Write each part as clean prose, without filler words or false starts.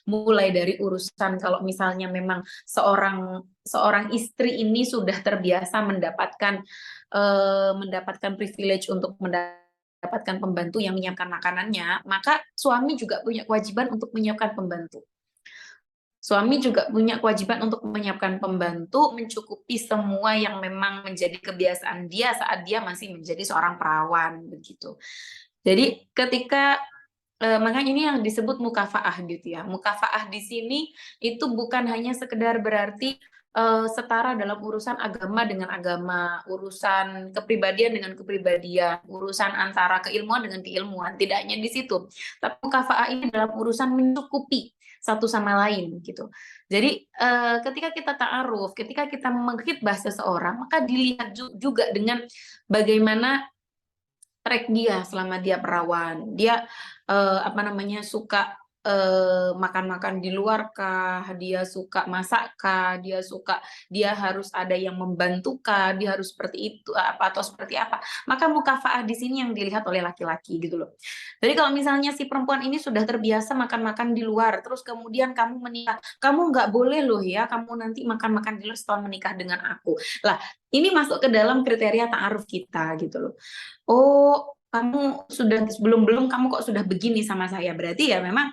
mulai dari urusan kalau misalnya memang seorang istri ini sudah terbiasa mendapatkan privilege untuk mendapatkan pembantu yang menyiapkan makanannya, maka suami juga punya kewajiban untuk menyiapkan pembantu. Suami juga punya kewajiban untuk menyiapkan pembantu, mencukupi semua yang memang menjadi kebiasaan dia saat dia masih menjadi seorang perawan begitu. Jadi ketika makanya ini yang disebut mukafaah gitu ya. Mukafaah di sini itu bukan hanya sekedar berarti setara dalam urusan agama dengan agama, urusan kepribadian dengan kepribadian, urusan antara keilmuan dengan keilmuan. Tidak hanya di situ. Tapi mukafaah ini dalam urusan mencukupi satu sama lain gitu. Jadi ketika kita ta'aruf, ketika kita menghitbah seseorang, maka dilihat juga dengan bagaimana track dia selama dia perawan. Dia apa namanya suka makan-makan di luar kah, dia suka masak kah, dia harus ada yang membantu kah, dia harus seperti itu apa atau seperti apa. Maka mukafaah di sini yang dilihat oleh laki-laki gitu loh. Jadi kalau misalnya si perempuan ini sudah terbiasa makan-makan di luar, terus kemudian kamu menikah, kamu nggak boleh loh ya, kamu nanti makan-makan di luar setelah menikah dengan aku. Lah, ini masuk ke dalam kriteria ta'aruf kita gitu loh. Oh, kamu sudah belum kamu kok sudah begini sama saya, berarti ya memang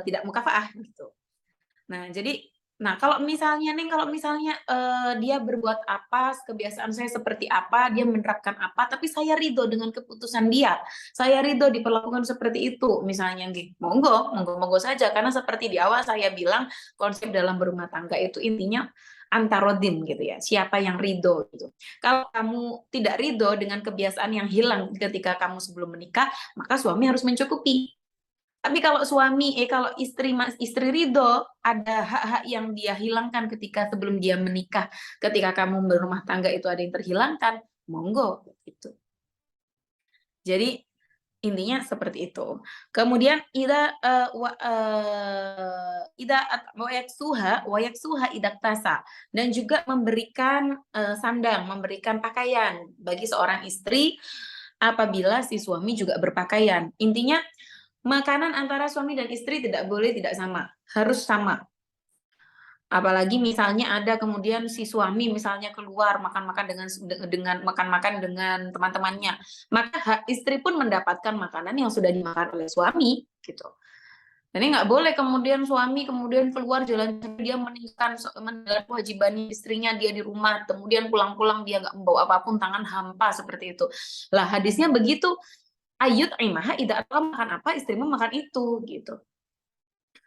tidak mukafaah gitu. Nah, kalau misalnya dia berbuat apa, kebiasaan saya seperti apa, dia menerapkan apa, tapi saya ridho dengan keputusan dia, saya ridho diperlakukan seperti itu, misalnya, monggo, monggo, monggo saja, karena seperti di awal saya bilang, konsep dalam berumah tangga itu intinya antarodin gitu ya, siapa yang ridho gitu. Kalau kamu tidak ridho dengan kebiasaan yang hilang ketika kamu sebelum menikah, maka suami harus mencukupi. Tapi kalau istri ridho, ada hak-hak yang dia hilangkan ketika sebelum dia menikah, ketika kamu berumah tangga itu ada yang terhilangkan, monggo gitu. Jadi intinya seperti itu. Kemudian wayaksuha idaktasa, dan juga memberikan sandang, memberikan pakaian bagi seorang istri apabila si suami juga berpakaian. Intinya makanan antara suami dan istri tidak boleh tidak sama, harus sama. Apalagi misalnya ada kemudian si suami misalnya keluar makan-makan dengan teman-temannya, maka istri pun mendapatkan makanan yang sudah dimakan oleh suami gitu. Jadi nggak boleh kemudian suami kemudian keluar jalan, dia meninggalkan kewajiban istrinya, dia di rumah, kemudian pulang-pulang dia nggak membawa apapun, tangan hampa seperti itu. Lah hadisnya begitu, ayut imaha ida makan apa istrimu makan itu gitu.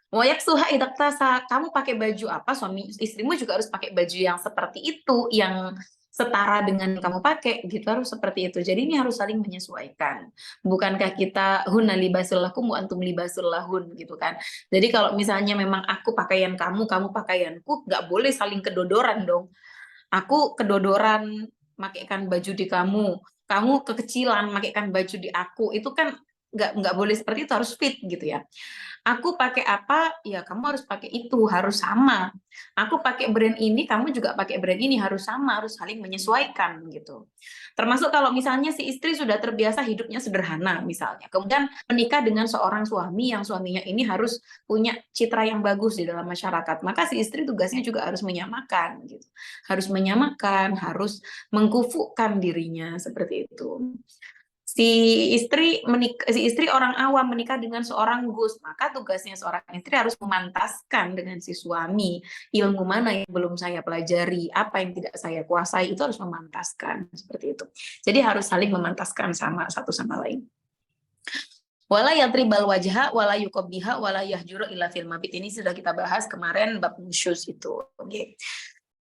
Wayak suha idaktasa, kamu pakai baju apa, suami istrimu juga harus pakai baju yang seperti itu, yang setara dengan yang kamu pakai, gitu, harus seperti itu. Jadi ini harus saling menyesuaikan. Bukankah kita hunna libasul lakum wa antum libasul lahun gitu kan. Jadi kalau misalnya memang aku pakaian kamu, kamu pakaianku, nggak boleh saling kedodoran dong. Aku kedodoran makaikan baju di kamu, kamu kekecilan makaikan baju di aku, itu kan nggak boleh seperti itu, harus fit gitu ya. Aku pakai apa, ya kamu harus pakai itu, harus sama. Aku pakai brand ini, kamu juga pakai brand ini, harus sama, harus saling menyesuaikan gitu. Termasuk kalau misalnya si istri sudah terbiasa hidupnya sederhana misalnya, kemudian menikah dengan seorang suami yang suaminya ini harus punya citra yang bagus di dalam masyarakat, maka si istri tugasnya juga harus menyamakan gitu. Harus menyamakan, harus mengkufukan dirinya seperti itu. Si istri orang awam menikah dengan seorang gus, maka tugasnya seorang istri harus memantaskan dengan si suami, ilmu mana yang belum saya pelajari, apa yang tidak saya kuasai, itu harus memantaskan seperti itu. Jadi harus saling memantaskan sama satu sama lain. Wala yadribal wajha wala yuqabbiha wala yahjuru illa fil mabit. Ini sudah kita bahas kemarin bab nusyuz itu. Oke.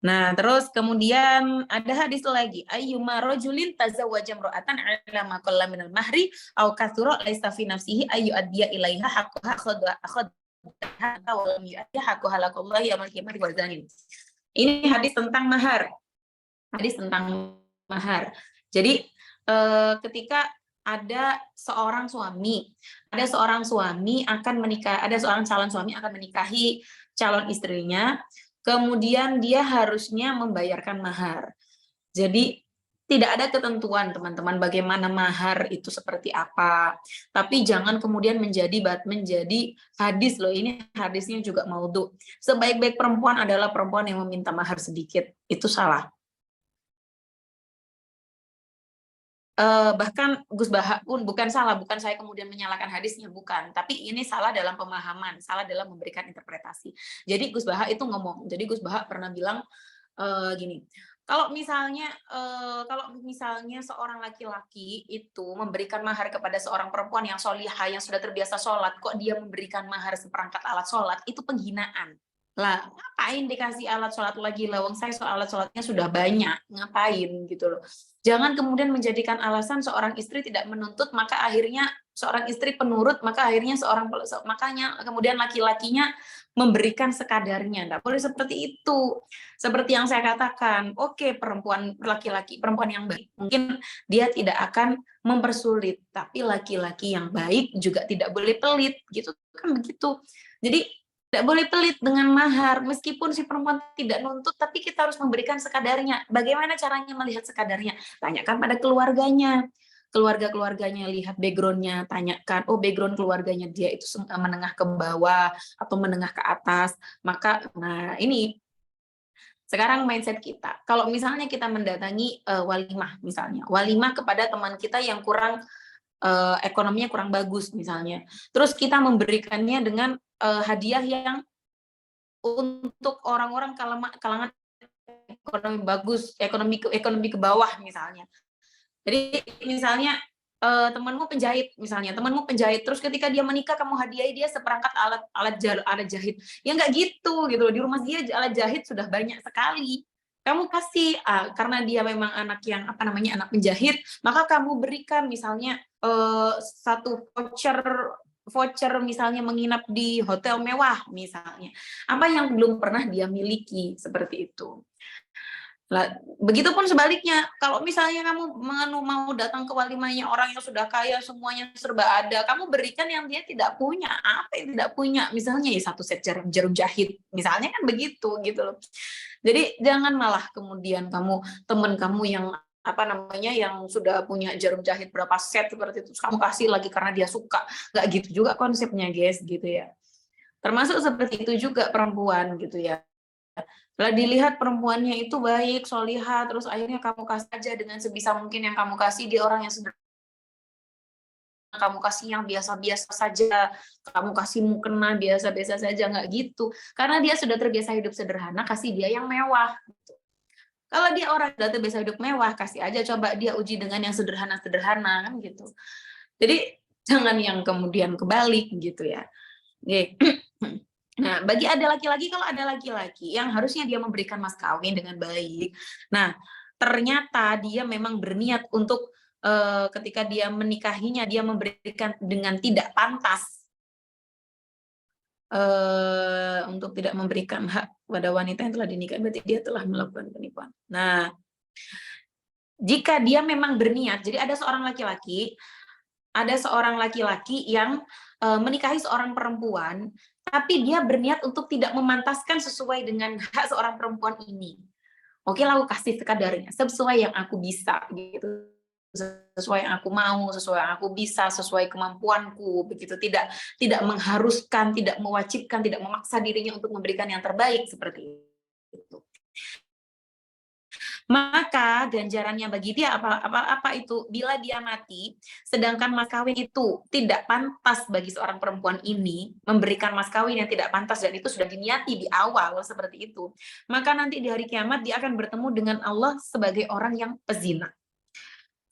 Nah, terus kemudian ada hadis lagi, ayyuma rajulin tazawwaja imra'atan 'ala ma qalla minal mahri aw kathura laysa fi nafsihi ayyu addiya ilaiha haqqaha akhadha wa lam yu'addi haqqaha laqallahi yaumil qiyamati wa zanin. Ini hadis tentang mahar. Hadis tentang mahar. Jadi ketika ada seorang suami akan menikah, ada seorang calon suami akan menikahi calon istrinya, kemudian dia harusnya membayarkan mahar. Jadi Tidak ada ketentuan, teman-teman, bagaimana mahar itu seperti apa. Tapi jangan kemudian menjadi hadis loh. Ini hadisnya juga maudhu. Sebaik-baik perempuan adalah perempuan yang meminta mahar sedikit. Itu salah. Bahkan Gus Baha pun bukan salah, bukan saya kemudian menyalahkan hadisnya, bukan. Tapi ini salah dalam pemahaman, salah dalam memberikan interpretasi. Jadi Gus Baha itu ngomong, jadi Gus Baha pernah bilang gini, kalau misalnya seorang laki-laki itu memberikan mahar kepada seorang perempuan yang solihah, yang sudah terbiasa sholat, kok dia memberikan mahar seperangkat alat sholat, itu penghinaan. Lah, ngapain dikasih alat sholat lagi? Lawang saya alat sholatnya sudah banyak, ngapain gitu loh. Jangan kemudian menjadikan alasan seorang istri tidak menuntut, maka akhirnya seorang istri penurut, makanya kemudian laki-lakinya memberikan sekadarnya. Tidak boleh seperti itu. Seperti yang saya katakan, oke, perempuan yang baik mungkin dia tidak akan mempersulit, tapi laki-laki yang baik juga tidak boleh pelit, gitu kan begitu. Jadi tidak boleh pelit dengan mahar, meskipun si perempuan tidak nuntut, tapi kita harus memberikan sekadarnya. Bagaimana caranya melihat sekadarnya? Tanyakan pada keluarganya. Keluarga-keluarganya, lihat background-nya, tanyakan, oh background keluarganya dia itu menengah ke bawah atau menengah ke atas. Maka, nah ini sekarang mindset kita. Kalau misalnya kita mendatangi walimah misalnya, walimah kepada teman kita yang kurang ekonominya kurang bagus misalnya. Terus kita memberikannya dengan hadiah yang untuk orang-orang kalangan ekonomi bagus, ekonomi ke bawah misalnya. Jadi misalnya temanmu penjahit, terus ketika dia menikah kamu hadiahi dia seperangkat alat jahit. Ya nggak gitu gitu. Di rumah dia alat jahit sudah banyak sekali. Kamu kasih karena dia memang anak anak penjahit, maka kamu berikan misalnya satu voucher misalnya menginap di hotel mewah misalnya. Apa yang belum pernah dia miliki seperti itu. Lah, begitupun sebaliknya, kalau misalnya kamu mau datang ke walimahnya orang yang sudah kaya, semuanya serba ada, kamu berikan yang dia tidak punya. Apa yang tidak punya? Misalnya ya satu set jarum jahit, misalnya kan begitu gitu loh. Jadi jangan malah kemudian teman kamu yang yang sudah punya jarum jahit berapa set seperti itu, kamu kasih lagi karena dia suka. Nggak gitu juga konsepnya, guys, gitu ya. Termasuk seperti itu juga perempuan gitu ya. Setelah dilihat perempuannya itu baik, solihah, terus akhirnya kamu kasih aja dengan sebisa mungkin yang kamu kasih, dia orang yang sederhana, kamu kasih yang biasa-biasa saja, kamu kasih mukena biasa-biasa saja, nggak gitu. Karena dia sudah terbiasa hidup sederhana, kasih dia yang mewah. Gitu. Kalau dia orang sudah terbiasa hidup mewah, kasih aja, coba dia uji dengan yang sederhana-sederhana, kan gitu. Jadi jangan yang kemudian kebalik gitu ya. Nah, bagi ada laki-laki, kalau ada laki-laki yang harusnya dia memberikan mas kawin dengan baik, nah ternyata dia memang berniat untuk ketika dia menikahinya dia memberikan dengan tidak pantas, untuk tidak memberikan hak pada wanita yang telah dinikahi, berarti dia telah melakukan penipuan. Nah, jika dia memang berniat, jadi ada seorang laki-laki yang menikahi seorang perempuan, tapi dia berniat untuk tidak memantaskan sesuai dengan hak seorang perempuan ini. Oke lah, aku kasih sekadarnya, sesuai yang aku bisa, gitu. Sesuai yang aku mau, sesuai yang aku bisa, sesuai kemampuanku, begitu. Tidak mengharuskan, tidak mewajibkan, tidak memaksa dirinya untuk memberikan yang terbaik seperti itu. Maka ganjarannya bagi dia apa itu? Bila dia mati, sedangkan mas kawin itu tidak pantas bagi seorang perempuan ini, memberikan mas kawin yang tidak pantas dan itu sudah diniati di awal seperti itu, maka nanti di hari kiamat dia akan bertemu dengan Allah sebagai orang yang pezina.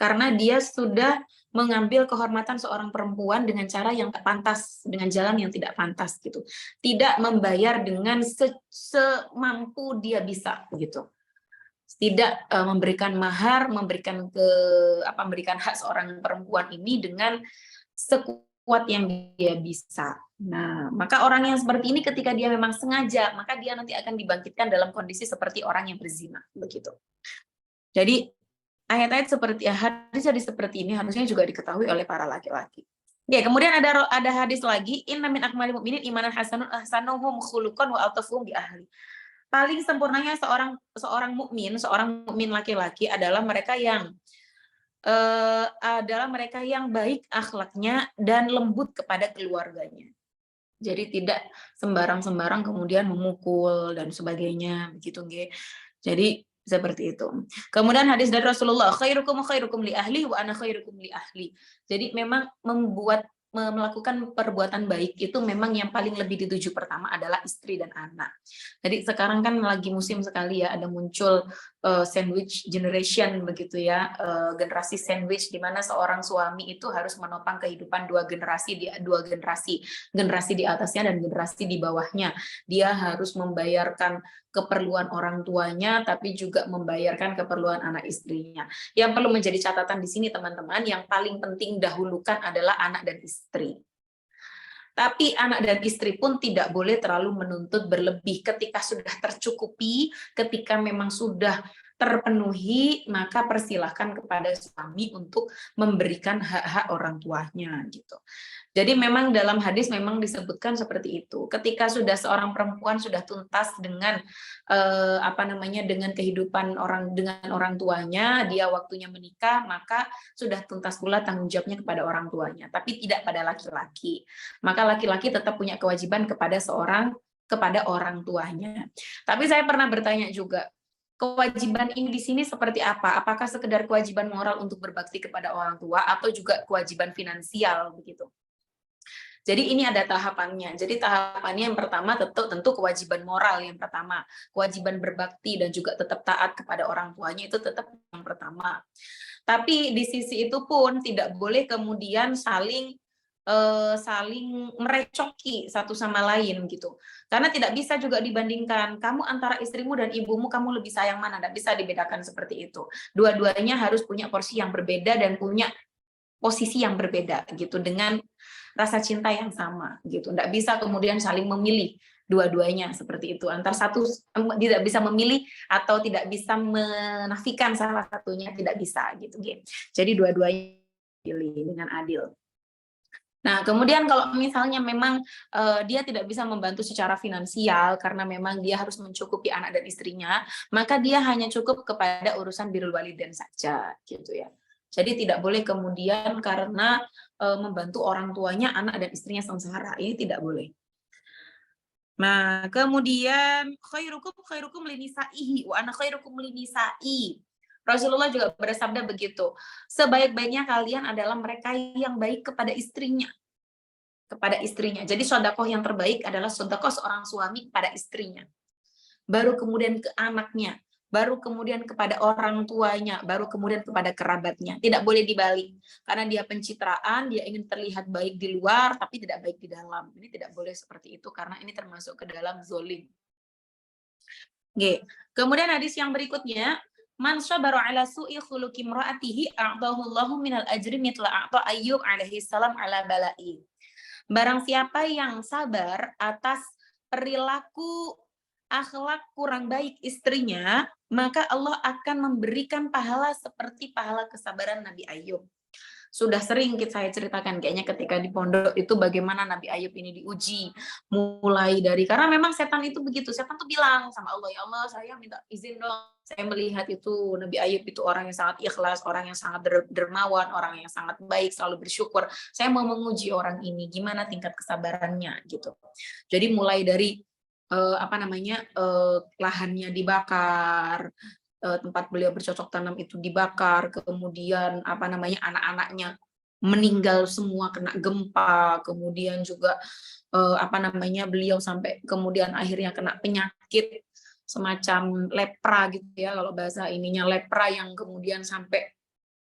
Karena dia sudah mengambil kehormatan seorang perempuan dengan cara yang tak pantas, dengan jalan yang tidak pantas gitu. Tidak membayar dengan semampu dia bisa gitu. Tidak memberikan mahar, memberikan hak seorang perempuan ini dengan sekuat yang dia bisa. Nah, maka orang yang seperti ini ketika dia memang sengaja, maka dia nanti akan dibangkitkan dalam kondisi seperti orang yang berzina, begitu. Jadi ayat-ayat hadis seperti ini harusnya juga diketahui oleh para laki-laki. Ya, kemudian ada hadis lagi, inna min akmalil mu'minin imanan hasanuhum khuluqan wa altafuhum bi ahli. paling sempurnanya seorang mukmin laki-laki adalah mereka yang baik akhlaknya dan lembut kepada keluarganya. Jadi tidak sembarang-sembarang kemudian memukul dan sebagainya begitu nggih. Jadi seperti itu. Kemudian hadis dari Rasulullah, khairukum li ahli wa ana khairukum li ahli. Jadi memang melakukan perbuatan baik itu memang yang paling lebih dituju pertama adalah istri dan anak. Jadi sekarang kan lagi musim sekali ya, ada muncul sandwich generation begitu ya, generasi sandwich di mana seorang suami itu harus menopang kehidupan dua generasi di atasnya dan generasi di bawahnya. Dia harus membayarkan keperluan orang tuanya, tapi juga membayarkan keperluan anak istrinya. Yang perlu menjadi catatan di sini teman-teman, yang paling penting dahulukan adalah anak dan istri. Tapi anak dan istri pun tidak boleh terlalu menuntut berlebih. Ketika sudah tercukupi, ketika memang sudah terpenuhi, maka persilahkan kepada suami untuk memberikan hak-hak orang tuanya gitu. Jadi memang dalam hadis memang disebutkan seperti itu. Ketika sudah seorang perempuan sudah tuntas dengan dengan kehidupan dengan orang tuanya, dia waktunya menikah, maka sudah tuntas pula tanggung jawabnya kepada orang tuanya, tapi tidak pada laki-laki. Maka laki-laki tetap punya kewajiban kepada orang tuanya. Tapi saya pernah bertanya juga, kewajiban ini di sini seperti apa? Apakah sekedar kewajiban moral untuk berbakti kepada orang tua atau juga kewajiban finansial begitu? Jadi ini ada tahapannya. Jadi tahapannya yang pertama tentu kewajiban moral yang pertama, kewajiban berbakti dan juga tetap taat kepada orang tuanya itu tetap yang pertama. Tapi di sisi itu pun tidak boleh kemudian saling merecoki satu sama lain gitu. Karena tidak bisa juga dibandingkan, kamu antara istrimu dan ibumu kamu lebih sayang mana, tidak bisa dibedakan seperti itu. Dua-duanya harus punya porsi yang berbeda dan punya posisi yang berbeda gitu dengan rasa cinta yang sama gitu. Tidak bisa kemudian saling memilih dua-duanya seperti itu. Antar satu tidak bisa memilih atau tidak bisa menafikan salah satunya, tidak bisa gitu. Jadi dua-duanya pilih dengan adil. Nah, kemudian kalau misalnya memang dia tidak bisa membantu secara finansial karena memang dia harus mencukupi anak dan istrinya, maka dia hanya cukup kepada urusan birrul walidain saja gitu ya. Jadi tidak boleh kemudian karena membantu orang tuanya anak dan istrinya sengsara. Ini tidak boleh. Nah, kemudian khairukum linisaihi wa ana khairukum linisai. Rasulullah juga bersabda begitu. Sebaik-baiknya kalian adalah mereka yang baik kepada istrinya. Jadi sedekah yang terbaik adalah sedekah seorang suami kepada istrinya. Baru kemudian ke anaknya, baru kemudian kepada orang tuanya, baru kemudian kepada kerabatnya. Tidak boleh dibalik. Karena dia pencitraan, dia ingin terlihat baik di luar, tapi tidak baik di dalam. Ini tidak boleh seperti itu, karena ini termasuk ke dalam zolim. Kemudian hadis yang berikutnya, man sabara ala su'i khuluqi imra'atihi a'tahu Allahu minal ajri mithla a'ta Ayyub alaihi salam ala bala'i. Barang siapa yang sabar atas perilaku akhlak kurang baik istrinya, maka Allah akan memberikan pahala seperti pahala kesabaran Nabi Ayub. Sudah sering saya ceritakan kayaknya ketika di pondok itu bagaimana Nabi Ayub ini diuji, mulai dari, karena memang setan itu begitu, setan tuh bilang sama Allah, ya Allah saya minta izin dong, saya melihat itu Nabi Ayub itu orang yang sangat ikhlas, orang yang sangat dermawan, orang yang sangat baik, selalu bersyukur, saya mau menguji orang ini, gimana tingkat kesabarannya gitu. Jadi mulai dari lahannya dibakar, tempat beliau bercocok tanam itu dibakar, kemudian anak-anaknya meninggal semua kena gempa, kemudian juga beliau sampai kemudian akhirnya kena penyakit semacam lepra gitu ya, kalau bahasa ininya lepra, yang kemudian sampai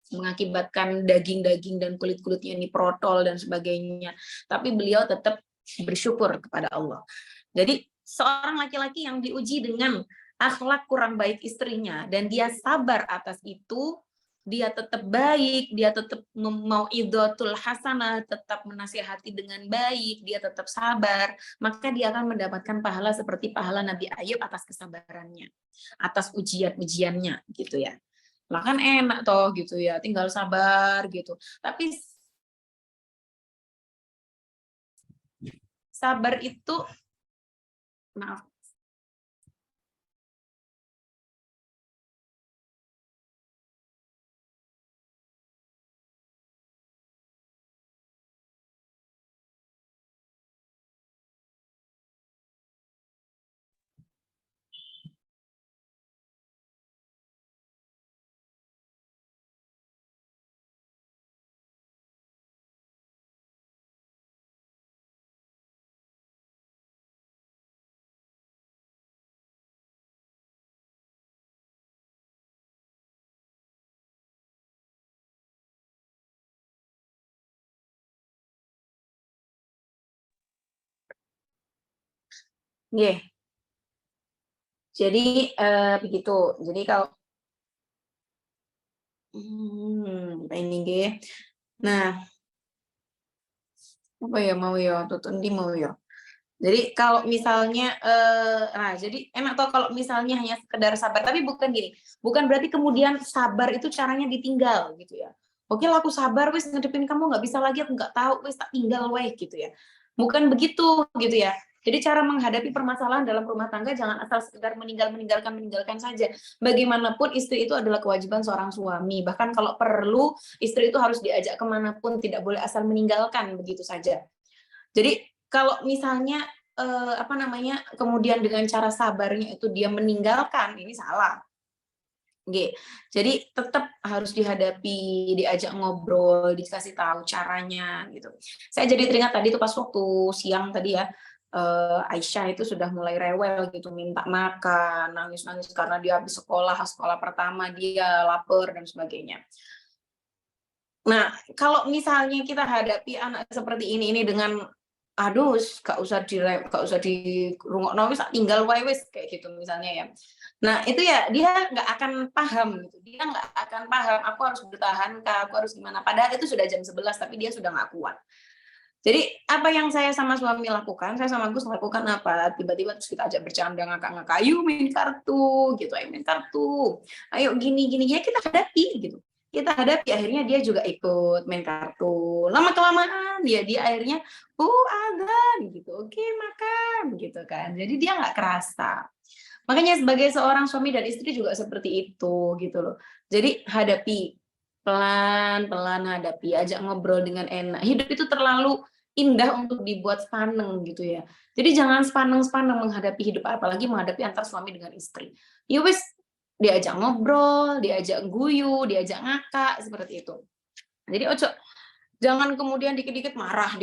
mengakibatkan daging-daging dan kulit-kulitnya ini protol dan sebagainya. Tapi beliau tetap bersyukur kepada Allah. Jadi seorang laki-laki yang diuji dengan akhlak kurang baik istrinya dan dia sabar atas itu, dia tetap baik, dia tetap mau idhatul hasanah, tetap menasihati dengan baik, dia tetap sabar, maka dia akan mendapatkan pahala seperti pahala Nabi Ayub atas kesabarannya, atas ujian-ujiannya gitu ya. Lah kan enak toh gitu ya, tinggal sabar gitu. Tapi sabar itu, maaf, Nggih. Jadi, begitu. Jadi kalau ini nggih. Nah, apa ya mau ya, tutun ndi mau ya. Jadi kalau misalnya, jadi enak toh kalau misalnya hanya sekedar sabar, tapi bukan gini, bukan berarti kemudian sabar itu caranya ditinggal gitu ya. Oke lah aku sabar wis ngadepin kamu nggak bisa lagi, aku nggak tahu wis tak tinggal weh gitu ya. Bukan begitu gitu ya. Jadi cara menghadapi permasalahan dalam rumah tangga jangan asal sekedar meninggalkan saja. Bagaimanapun istri itu adalah kewajiban seorang suami. Bahkan kalau perlu istri itu harus diajak kemanapun, tidak boleh asal meninggalkan begitu saja. Jadi kalau misalnya, apa namanya, kemudian dengan cara sabarnya itu dia meninggalkan, ini salah. Nggih. Jadi tetap harus dihadapi, diajak ngobrol, dikasih tahu caranya gitu. Saya jadi teringat tadi tuh pas waktu siang tadi ya, Aisyah itu sudah mulai rewel gitu, minta makan, nangis-nangis karena dia habis sekolah, sekolah pertama dia lapar dan sebagainya. Nah, kalau misalnya kita hadapi anak seperti ini dengan, "Aduh gak usah dirungokno wis tak tinggal wae wis," kayak gitu misalnya ya. Nah, itu ya dia nggak akan paham gitu, dia nggak akan paham, "Aku harus bertahan kah? Aku harus gimana?" Padahal itu sudah jam 11 tapi dia sudah nggak kuat. Jadi, apa yang saya sama suami lakukan, saya sama Gus lakukan apa, tiba-tiba terus kita ajak bercanda ngakak-ngakak, "Ayo main kartu," gitu, "ayo main kartu, ayo gini gini," ya kita hadapi gitu. Kita hadapi, akhirnya dia juga ikut main kartu. Lama-kelamaan dia akhirnya, azan," gitu, "oke makan," gitu kan. Jadi dia nggak kerasa. Makanya sebagai seorang suami dan istri juga seperti itu, gitu loh. Jadi hadapi, pelan-pelan hadapi, ajak ngobrol dengan enak. Hidup itu terlalu indah untuk dibuat sepaneng gitu ya. Jadi jangan sepaneng-sepaneng menghadapi hidup, apalagi menghadapi antar suami dengan istri. Ya wis, diajak ngobrol, diajak guyu, diajak ngakak, seperti itu. Jadi ojo jangan kemudian dikit-dikit marah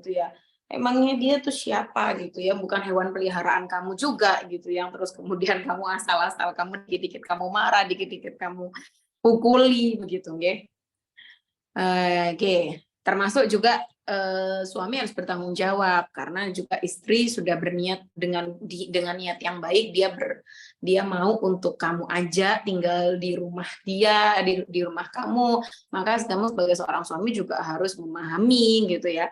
gitu ya. Emangnya dia tuh siapa gitu ya, bukan hewan peliharaan kamu juga gitu yang terus kemudian kamu asal-asal kamu dikit-dikit kamu marah, dikit-dikit kamu pukuli begitu nggih. Oke, termasuk juga, suami harus bertanggung jawab karena juga istri sudah berniat dengan niat yang baik dia mau untuk kamu ajak tinggal di rumah dia, di rumah kamu, maka kamu sebagai seorang suami juga harus memahami gitu ya,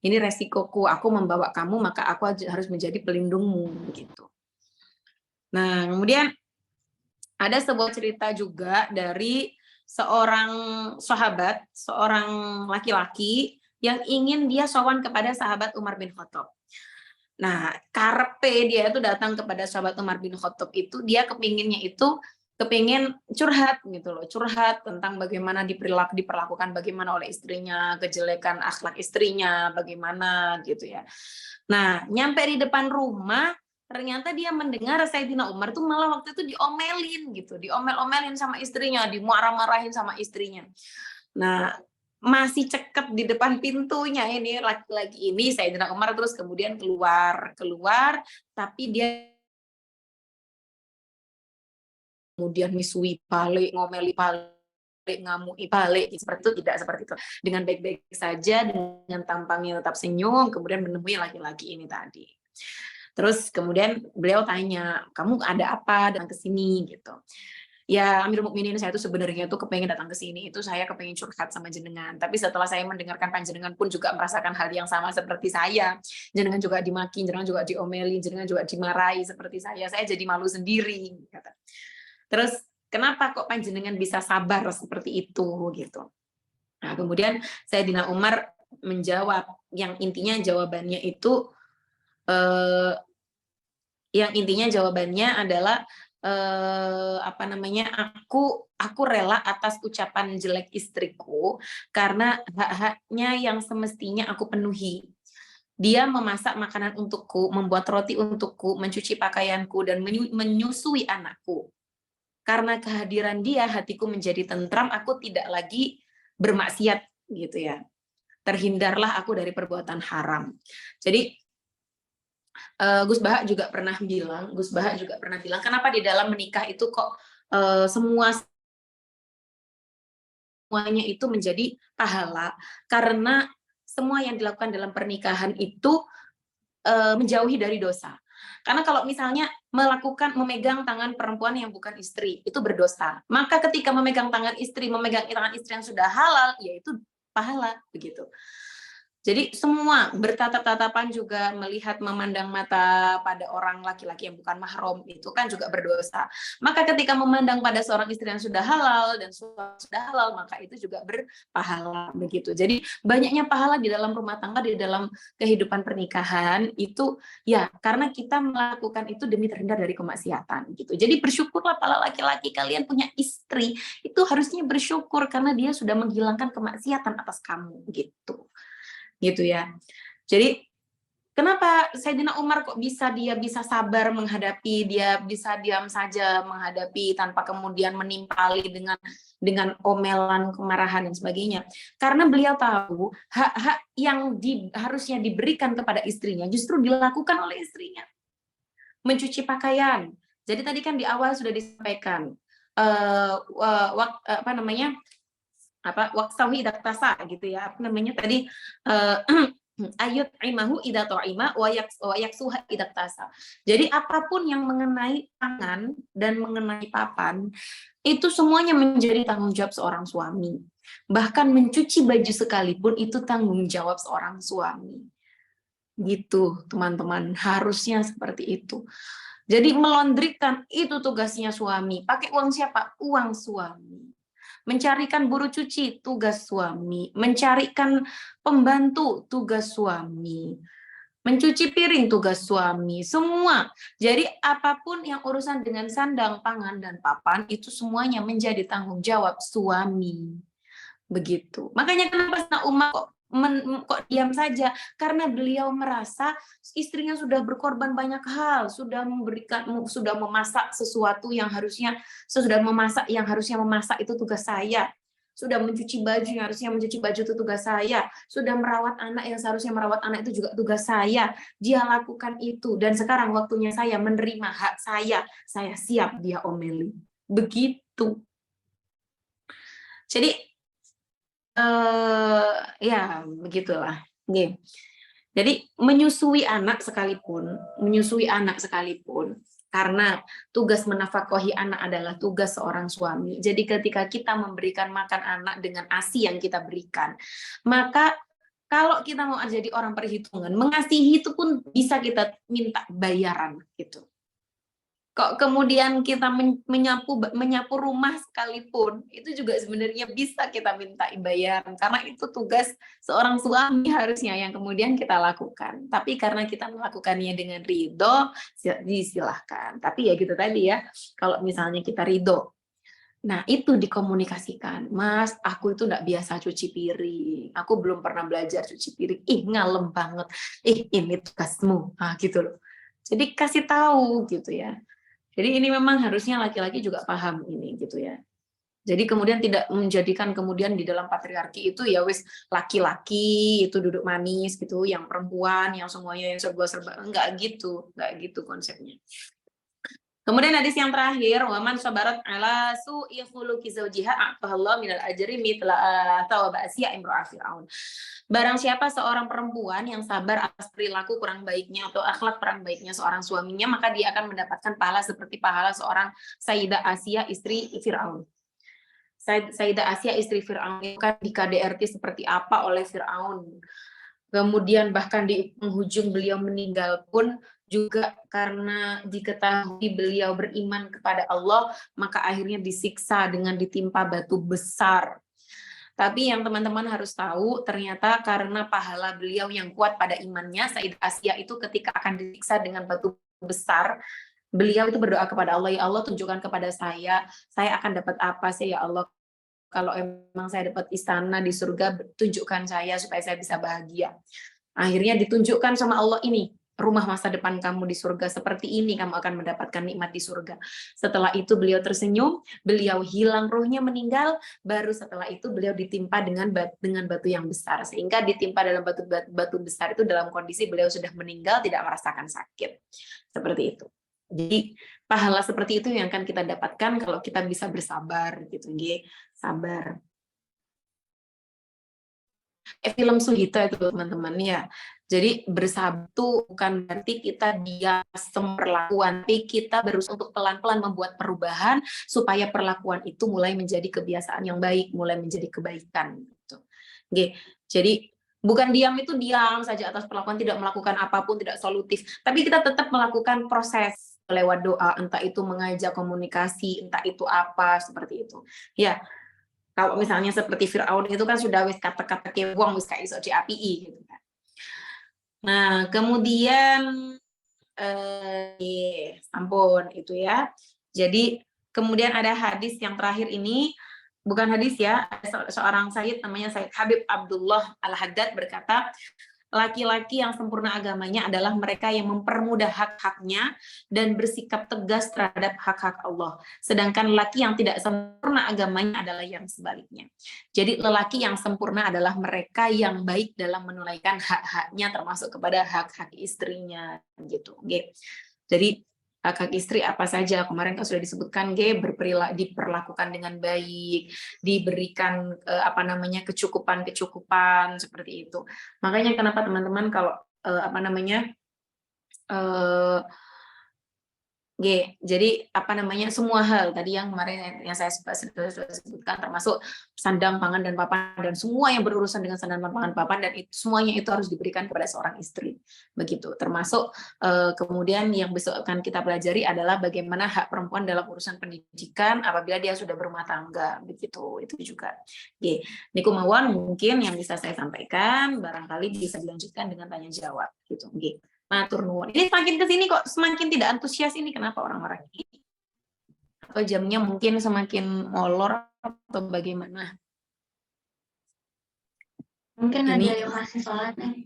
"Ini resikoku, aku membawa kamu maka aku harus menjadi pelindungmu," gitu. Nah, kemudian ada sebuah cerita juga dari seorang sahabat, seorang laki-laki yang ingin dia sowan kepada sahabat Umar bin Khattab. Nah, karepe dia itu datang kepada sahabat Umar bin Khattab itu, dia kepinginnya itu, kepingin curhat gitu loh, curhat tentang bagaimana diperlakukan bagaimana oleh istrinya, kejelekan akhlak istrinya, bagaimana gitu ya. Nah, nyampe di depan rumah, ternyata dia mendengar Sayyidina Umar tuh malah waktu itu diomelin gitu, diomel-omelin sama istrinya, dimarah-marahin sama istrinya. Nah, masih cekep di depan pintunya ini laki-laki ini Sayyidina Umar terus kemudian keluar keluar, tapi dia kemudian misui balik, ngomeli balik, ngamui balik, seperti itu tidak seperti itu. Dengan baik-baik saja, dengan tampangnya tetap senyum, kemudian menemui laki-laki ini tadi. Terus kemudian beliau tanya, "Kamu ada apa datang ke sini?" gitu. "Ya Amirul Mukminin, saya tuh sebenarnya tuh kepengen datang ke sini itu saya kepengen curhat sama jenengan. Tapi setelah saya mendengarkan panjenengan pun juga merasakan hal yang sama seperti saya. Jenengan juga dimaki, jenengan juga diomelin, jenengan juga dimarahi seperti saya. Saya jadi malu sendiri," kata. Terus, "Kenapa kok panjenengan bisa sabar seperti itu?" gitu. Nah, kemudian Sayyidina Umar menjawab, yang intinya jawabannya itu, eee yang intinya jawabannya adalah, apa namanya, "Aku rela atas ucapan jelek istriku, karena hak-haknya yang semestinya aku penuhi. Dia memasak makanan untukku, membuat roti untukku, mencuci pakaianku, dan menyusui anakku. Karena kehadiran dia, hatiku menjadi tentram, aku tidak lagi bermaksiat," gitu ya. "Terhindarlah aku dari perbuatan haram." Jadi Gus Baha juga pernah bilang, "Kenapa di dalam menikah itu kok, semuanya itu menjadi pahala?" Karena semua yang dilakukan dalam pernikahan itu menjauhi dari dosa. Karena kalau misalnya memegang tangan perempuan yang bukan istri, itu berdosa. Maka ketika memegang tangan istri yang sudah halal, yaitu pahala, begitu. Jadi semua bertatap-tatapan juga melihat memandang mata pada orang laki-laki yang bukan mahram itu kan juga berdosa. Maka ketika memandang pada seorang istri yang sudah halal dan sudah halal, maka itu juga berpahala begitu. Jadi banyaknya pahala di dalam rumah tangga, di dalam kehidupan pernikahan itu ya karena kita melakukan itu demi terhindar dari kemaksiatan gitu. Jadi bersyukurlah para laki-laki, kalian punya istri itu harusnya bersyukur karena dia sudah menghilangkan kemaksiatan atas kamu gitu ya. Jadi kenapa Sayyidina Umar kok dia bisa sabar menghadapi, dia bisa diam saja menghadapi tanpa kemudian menimpali dengan omelan, kemarahan dan sebagainya. Karena beliau tahu hak-hak yang harusnya diberikan kepada istrinya justru dilakukan oleh istrinya. Mencuci pakaian. Jadi tadi kan di awal sudah disampaikan waksawi idaktasa gitu ya, tadi ayut imahu ida to'ima wa yaksuha idaktasa. Jadi apapun yang mengenai tangan dan mengenai papan itu semuanya menjadi tanggung jawab seorang suami. Bahkan mencuci baju sekalipun itu tanggung jawab seorang suami. Gitu teman-teman, harusnya seperti itu. Jadi melondrikan itu tugasnya suami. Pakai uang siapa? Uang suami. Mencarikan buruh cuci, tugas suami. Mencarikan pembantu, tugas suami. Mencuci piring, tugas suami. Semua. Jadi apapun yang urusan dengan sandang, pangan, dan papan, itu semuanya menjadi tanggung jawab suami. Begitu. Makanya kenapa Sayyidina Umar kok diam saja? Karena beliau merasa istrinya sudah berkorban banyak hal, sudah memasak sesuatu yang harusnya memasak itu tugas saya. Sudah mencuci baju yang harusnya mencuci baju itu tugas saya. Sudah merawat anak yang seharusnya merawat anak itu juga tugas saya. Dia lakukan itu dan sekarang waktunya saya menerima hak saya. Saya siap dia omeli. Begitu. Jadi ya begitulah. Nih. Jadi menyusui anak sekalipun, karena tugas menafkahi anak adalah tugas seorang suami. Jadi ketika kita memberikan makan anak dengan ASI yang kita berikan, maka kalau kita mau jadi orang perhitungan, mengasihi itu pun bisa kita minta bayaran gitu. Kok kemudian kita menyapu rumah sekalipun, itu juga sebenarnya bisa kita minta bayaran, karena itu tugas seorang suami harusnya yang kemudian kita lakukan. Tapi karena kita melakukannya dengan ridho, disilahkan. Tapi ya gitu tadi ya, kalau misalnya kita ridho, nah itu dikomunikasikan, Mas, aku itu nggak biasa cuci piring, aku belum pernah belajar cuci piring, ngalem banget, ini tugasmu, gitu loh. Jadi kasih tahu gitu ya. Jadi ini memang harusnya laki-laki juga paham ini gitu ya. Jadi kemudian tidak menjadikan kemudian di dalam patriarki itu ya wis laki-laki itu duduk manis gitu, yang perempuan yang semuanya yang serba-serba, enggak gitu konsepnya. Kemudian hadis yang terakhir, waman sabarat ala su'i khuluqi zawjiha a'tahallahu minal ajri mithla thawab asya imra'a fir'aun. Barang siapa seorang perempuan yang sabar atas perilaku kurang baiknya atau akhlak kurang baiknya seorang suaminya, maka dia akan mendapatkan pahala seperti pahala seorang Sayyidah Asia istri Fir'aun. Sayyidah Asia istri Fir'aun itu kan di KDRT seperti apa oleh Fir'aun. Kemudian bahkan di penghujung beliau meninggal pun juga karena diketahui beliau beriman kepada Allah, maka akhirnya disiksa dengan ditimpa batu besar. Tapi yang teman-teman harus tahu, ternyata karena pahala beliau yang kuat pada imannya, Sayyidah Asia itu ketika akan disiksa dengan batu besar, beliau itu berdoa kepada Allah, ya Allah tunjukkan kepada saya akan dapat apa sih ya Allah, kalau emang saya dapat istana di surga, tunjukkan saya supaya saya bisa bahagia. Akhirnya ditunjukkan sama Allah, ini rumah masa depan kamu di surga, seperti ini kamu akan mendapatkan nikmat di surga. Setelah itu beliau tersenyum, beliau hilang rohnya, meninggal, baru setelah itu beliau ditimpa dengan batu yang besar, sehingga ditimpa dalam batu besar itu dalam kondisi beliau sudah meninggal, tidak merasakan sakit. Seperti itu. Jadi pahala seperti itu yang akan kita dapatkan kalau kita bisa bersabar gitu, sabar. Film Suhito itu teman-teman ya, Jadi bersabar itu bukan berarti kita diam perlakuan, tapi kita berusaha untuk pelan-pelan membuat perubahan supaya perlakuan itu mulai menjadi kebiasaan yang baik, mulai menjadi kebaikan gitu. Oke. Jadi bukan diam itu diam saja atas perlakuan, tidak melakukan apapun, tidak solutif, tapi kita tetap melakukan proses lewat doa, entah itu mengajak komunikasi, entah itu apa seperti itu. Ya, kalau misalnya seperti Firaun itu kan sudah wis kata-kata kewong wis kayak iso diapii gitu kan. Nah, kemudian ampun itu ya. Jadi kemudian ada hadis yang terakhir ini, bukan hadis ya, ada seorang Sayyid namanya Sayyid Habib Abdullah Al-Haddad berkata, laki-laki yang sempurna agamanya adalah mereka yang mempermudah hak-haknya dan bersikap tegas terhadap hak-hak Allah. Sedangkan lelaki yang tidak sempurna agamanya adalah yang sebaliknya. Jadi lelaki yang sempurna adalah mereka yang baik dalam menunaikan hak-haknya termasuk kepada hak-hak istrinya gitu. Jadi hak-hak istri apa saja kemarin kan sudah disebutkan diperlakukan dengan baik, diberikan apa namanya kecukupan seperti itu. Makanya kenapa teman-teman kalau apa namanya jadi apa namanya semua hal tadi yang kemarin yang saya sudah sebutkan termasuk sandang, pangan dan papan dan semua yang berurusan dengan sandang, pangan, papan dan itu semuanya itu harus diberikan kepada seorang istri begitu. Termasuk kemudian yang besok akan kita pelajari adalah bagaimana hak perempuan dalam urusan pendidikan apabila dia sudah berumah tangga begitu. Itu juga. Niku mawon mungkin yang bisa saya sampaikan barangkali bisa dilanjutkan dengan tanya jawab gitu. Matur nuwun. Ini semakin ke sini kok semakin tidak antusias ini kenapa orang-orang ini? Atau jamnya mungkin semakin molor atau bagaimana? Mungkin ini, ada yang masih sholat nih.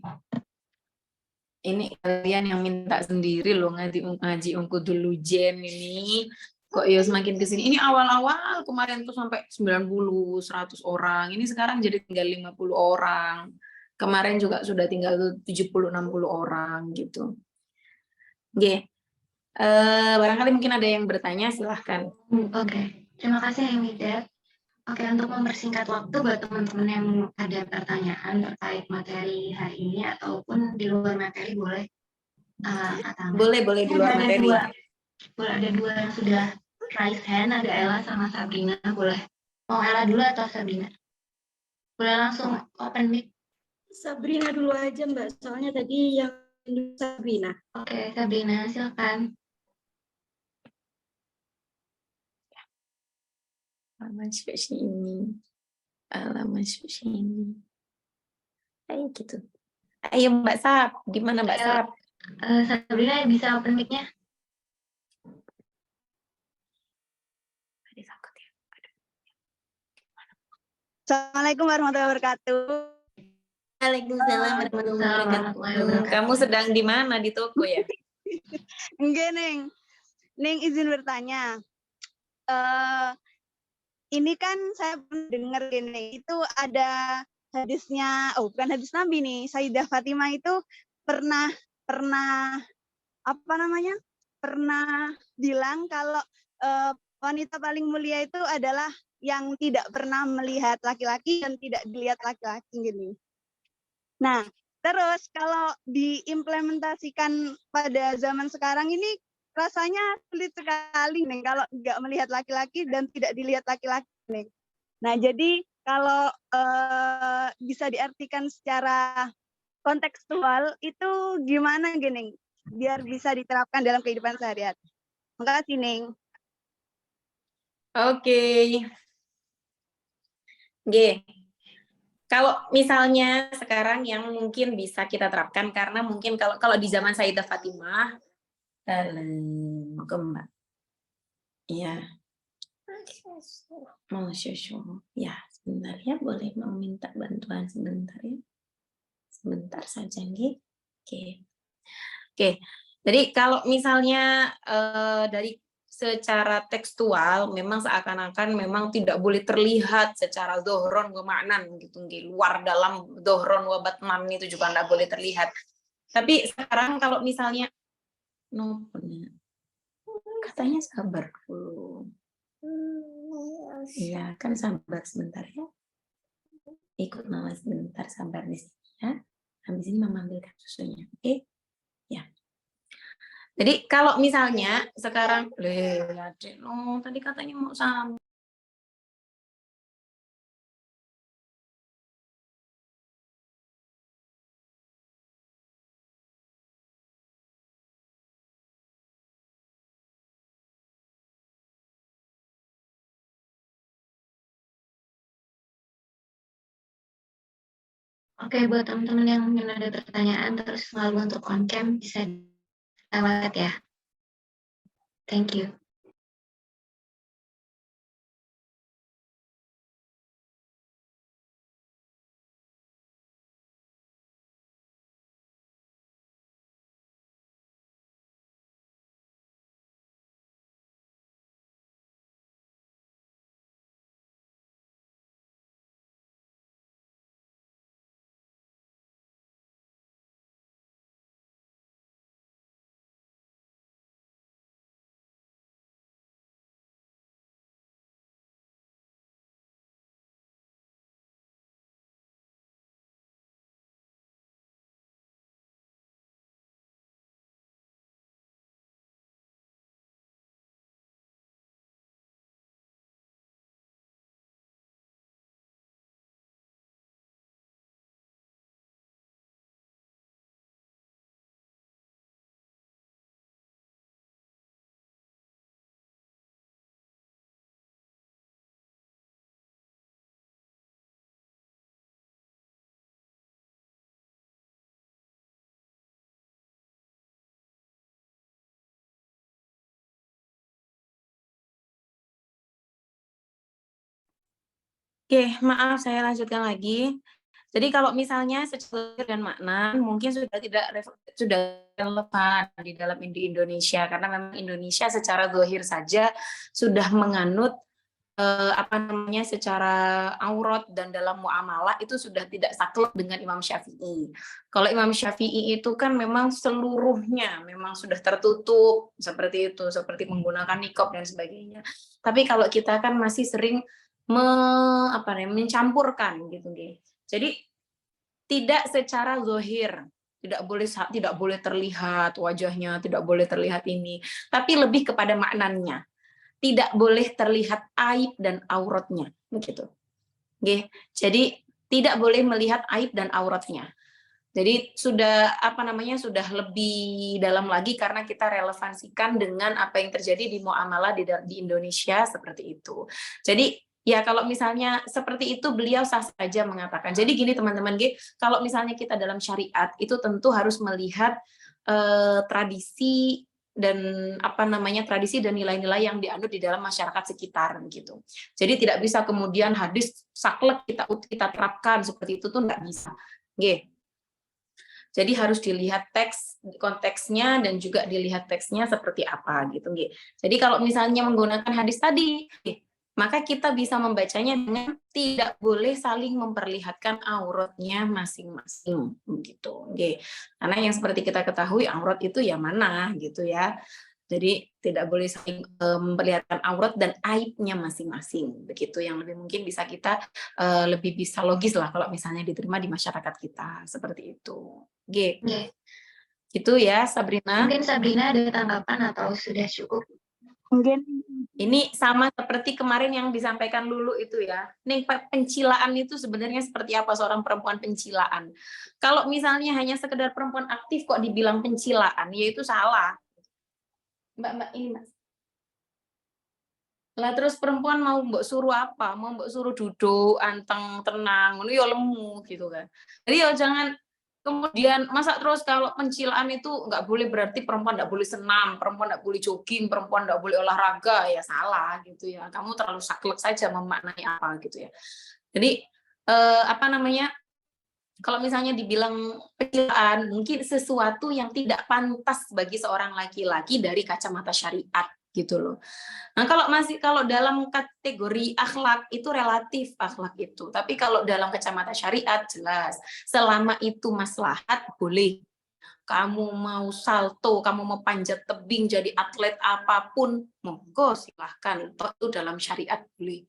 Ini kalian yang minta sendiri loh ngaji ungku dulu Jen ini. Kok ya semakin ke sini. Ini awal-awal kemarin tuh sampai 90, 100 orang. Ini sekarang jadi tinggal 50 orang. Kemarin juga sudah tinggal 70, 60 orang gitu. Barangkali mungkin ada yang bertanya, silahkan. Oke. Terima kasih Hamidah. Oke, untuk mempersingkat waktu buat teman-teman yang ada pertanyaan terkait materi hari ini ataupun di luar materi boleh Boleh di luar materi. Boleh ada dua yang sudah raise hand, ada Ella sama Sabrina. Boleh. Mau Ella dulu atau Sabrina? Boleh langsung open mic. Sabrina dulu aja Mbak, soalnya tadi yang Sabrina. Oke, Sabrina silakan. Masuk sini. Ayo gitu. Ayo Mbak Sap, gimana Mbak Sap? Sabrina bisa open mic-nya? Assalamualaikum warahmatullahi wabarakatuh. Waalaikumsalam warahmatullahi wabarakatuh. Kamu sedang di mana, di toko ya? Enggak, Neng izin bertanya. Ini kan saya dengar gini, itu ada hadisnya, bukan hadis Nabi nih, Sayyidah Fatimah itu pernah apa namanya? Pernah bilang kalau wanita paling mulia itu adalah yang tidak pernah melihat laki-laki dan tidak dilihat laki-laki gini. Nah, terus kalau diimplementasikan pada zaman sekarang ini rasanya sulit sekali nih kalau nggak melihat laki-laki dan tidak dilihat laki-laki nih. Nah, jadi kalau bisa diartikan secara kontekstual itu gimana gini biar bisa diterapkan dalam kehidupan sehari-hari. Terima kasih, Ning. Oke. Kalau misalnya sekarang yang mungkin bisa kita terapkan karena mungkin kalau di zaman Sayyidah Fatimah Mbak. Iya. Ya, sebentar ya, boleh mau minta bantuan sebentar ya. Sebentar saja, nggih. Oke. Jadi kalau misalnya dari secara tekstual memang seakan-akan memang tidak boleh terlihat secara dohron wa ma'nan gitu, luar dalam dohron wa batnan itu juga tidak boleh terlihat. Tapi sekarang kalau misalnya katanya sabar dulu. Iya, kan sabar sebentar ya. Ikut mama sebentar, sabar di sini ya. Habis ini Mama ambilkan susunya. Oke? Ya. Jadi kalau misalnya sekarang, Adik, tadi katanya mau sama. Oke, buat teman-teman yang mungkin ada pertanyaan terus selalu untuk on cam bisa lewat ya. Thank you. Oke, maaf saya lanjutkan lagi. Jadi kalau misalnya secara dan makna mungkin sudah relevan di dalam di Indonesia karena memang Indonesia secara zahir saja sudah menganut secara aurat dan dalam muamalah itu sudah tidak saklek dengan Imam Syafi'i. Kalau Imam Syafi'i itu kan memang seluruhnya memang sudah tertutup seperti itu, seperti menggunakan niqab dan sebagainya. Tapi kalau kita kan masih sering mencampurkan gitu, jadi tidak secara zahir, tidak boleh terlihat wajahnya, tidak boleh terlihat ini, tapi lebih kepada maknanya. Tidak boleh terlihat aib dan auratnya, begitu. Jadi tidak boleh melihat aib dan auratnya. Jadi sudah sudah lebih dalam lagi karena kita relevansikan dengan apa yang terjadi di muamalah di Indonesia seperti itu. Jadi ya kalau misalnya seperti itu beliau sah saja mengatakan. Jadi gini teman-teman, kalau misalnya kita dalam syariat itu tentu harus melihat tradisi dan tradisi dan nilai-nilai yang dianut di dalam masyarakat sekitar gitu. Jadi tidak bisa kemudian hadis saklek kita terapkan seperti itu tuh nggak bisa. Jadi harus dilihat teks konteksnya dan juga dilihat teksnya seperti apa gitu. Jadi kalau misalnya menggunakan hadis tadi, maka kita bisa membacanya dengan tidak boleh saling memperlihatkan auratnya masing-masing gitu. Karena yang seperti kita ketahui aurat itu ya mana gitu ya. Jadi tidak boleh saling memperlihatkan aurat dan aibnya masing-masing. Begitu yang lebih mungkin bisa kita lebih bisa logis lah kalau misalnya diterima di masyarakat kita seperti itu. Gitu ya Sabrina. Mungkin Sabrina ada tanggapan atau sudah cukup? Mungkin ini sama seperti kemarin yang disampaikan Lulu itu ya. Nih pencilaan itu sebenarnya seperti apa seorang perempuan pencilaan. Kalau misalnya hanya sekedar perempuan aktif kok dibilang pencilaan, ya itu salah. Mbak ini Mas. Lah terus perempuan mau mbok suruh apa? Mau mbok suruh duduk, anteng, tenang, ngono ya lemu gitu kan. Jadi ya jangan kemudian masa terus kalau pencilaan itu nggak boleh berarti perempuan nggak boleh senam, perempuan nggak boleh jogging, perempuan nggak boleh olahraga, ya salah gitu ya. Kamu terlalu saklek saja memaknai apa gitu ya. Jadi kalau misalnya dibilang pencilaan, mungkin sesuatu yang tidak pantas bagi seorang laki-laki dari kacamata syariat gitu loh. Nah, kalau dalam kategori akhlak itu relatif akhlak itu. Tapi kalau dalam kacamata syariat jelas, selama itu maslahat boleh. Kamu mau salto, kamu mau panjat tebing jadi atlet apapun, monggo silahkan. Itu dalam syariat boleh.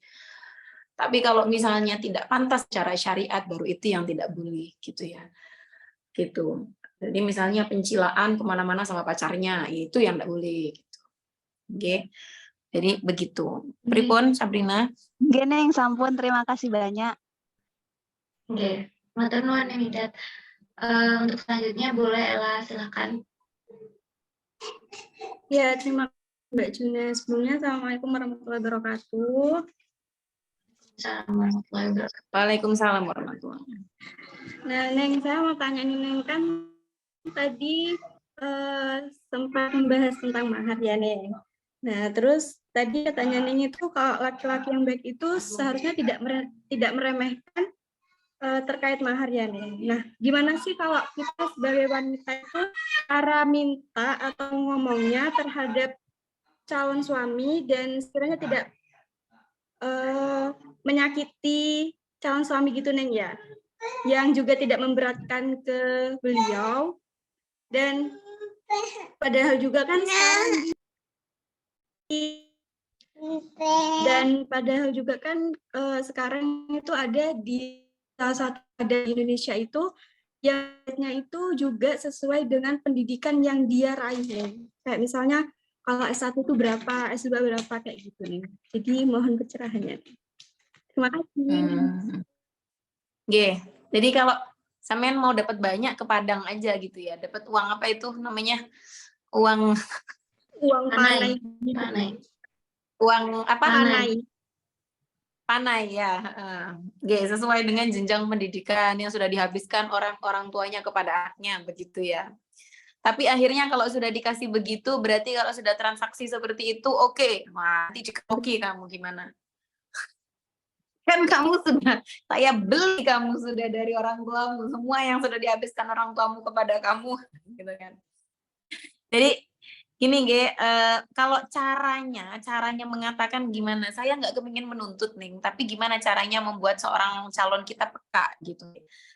Tapi kalau misalnya tidak pantas secara syariat, baru itu yang tidak boleh gitu ya. gitu. Jadi misalnya pencilaan kemana-mana sama pacarnya, itu yang nggak boleh. Gitu. Oke, jadi begitu. Pripun, Sabrina? Gini yang sampun, terima kasih banyak. Oke, matur nuwun ya Midat. Untuk selanjutnya boleh Ella silakan. Ya, terima kasih Mbak Juna. Sebelumnya, Assalamualaikum warahmatullahi wabarakatuh. Assalamualaikum warahmatullahi wabarakatuh. Waalaikumsalam warahmatullahi wabarakatuh. Nah, Neng, saya mau tanya nih, Neng, kan tadi sempat membahas tentang mahar ya, Neng. Nah, terus tadi katanya Neng itu kalau laki-laki yang baik itu seharusnya tidak meremehkan terkait mahar ya, Neng. Nah, gimana sih kalau kita sebagai wanita itu cara minta atau ngomongnya terhadap calon suami dan sekiranya tidak menyakiti calon suami gitu, Neng ya, yang juga tidak memberatkan ke beliau. Dan padahal juga kan sekarang sekarang itu ada di salah satu ada di Indonesia itu yang itu juga sesuai dengan pendidikan yang dia raih, Neng. Kayak misalnya kalau S1 itu berapa, S2 berapa, kayak gitu, Neng. Jadi mohon pencerahannya. Terima kasih. Jadi kalau sampean mau dapat banyak ke Padang aja gitu ya, dapat uang apa itu namanya? Uang Panai. uang apa? Panai. Panai ya. Sesuai dengan jenjang pendidikan yang sudah dihabiskan orang tuanya kepada anaknya, begitu ya. Tapi akhirnya kalau sudah dikasih begitu, berarti kalau sudah transaksi seperti itu, oke. Nanti oke kamu gimana? Kan kamu sudah, saya beli kamu sudah dari orang tuamu, semua yang sudah dihabiskan orang tuamu kepada kamu, gitu kan. Jadi gini, kalau caranya mengatakan gimana, saya nggak kepingin menuntut nih, tapi gimana caranya membuat seorang calon kita peka gitu,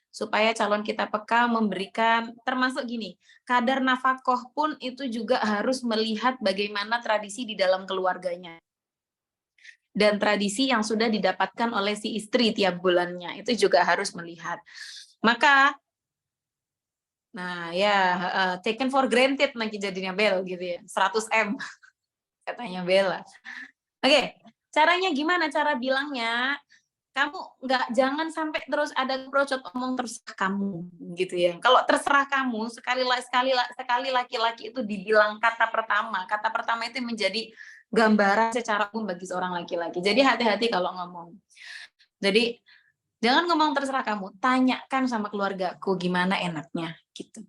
supaya calon kita peka memberikan, termasuk gini, kadar nafkah pun itu juga harus melihat bagaimana tradisi di dalam keluarganya. Dan tradisi yang sudah didapatkan oleh si istri tiap bulannya, itu juga harus melihat. Maka, nah ya, taken for granted nanti jadinya Bel gitu ya, 100M, katanya Bella. Oke, caranya gimana? Cara bilangnya, kamu jangan sampai terus ada procot omong terserah kamu, gitu ya. Kalau terserah kamu, sekali laki-laki itu dibilang kata pertama itu menjadi gambaran secara umum bagi seorang laki-laki. Jadi hati-hati kalau ngomong. Jadi jangan ngomong terserah kamu, tanyakan sama keluargaku gimana enaknya, gitu.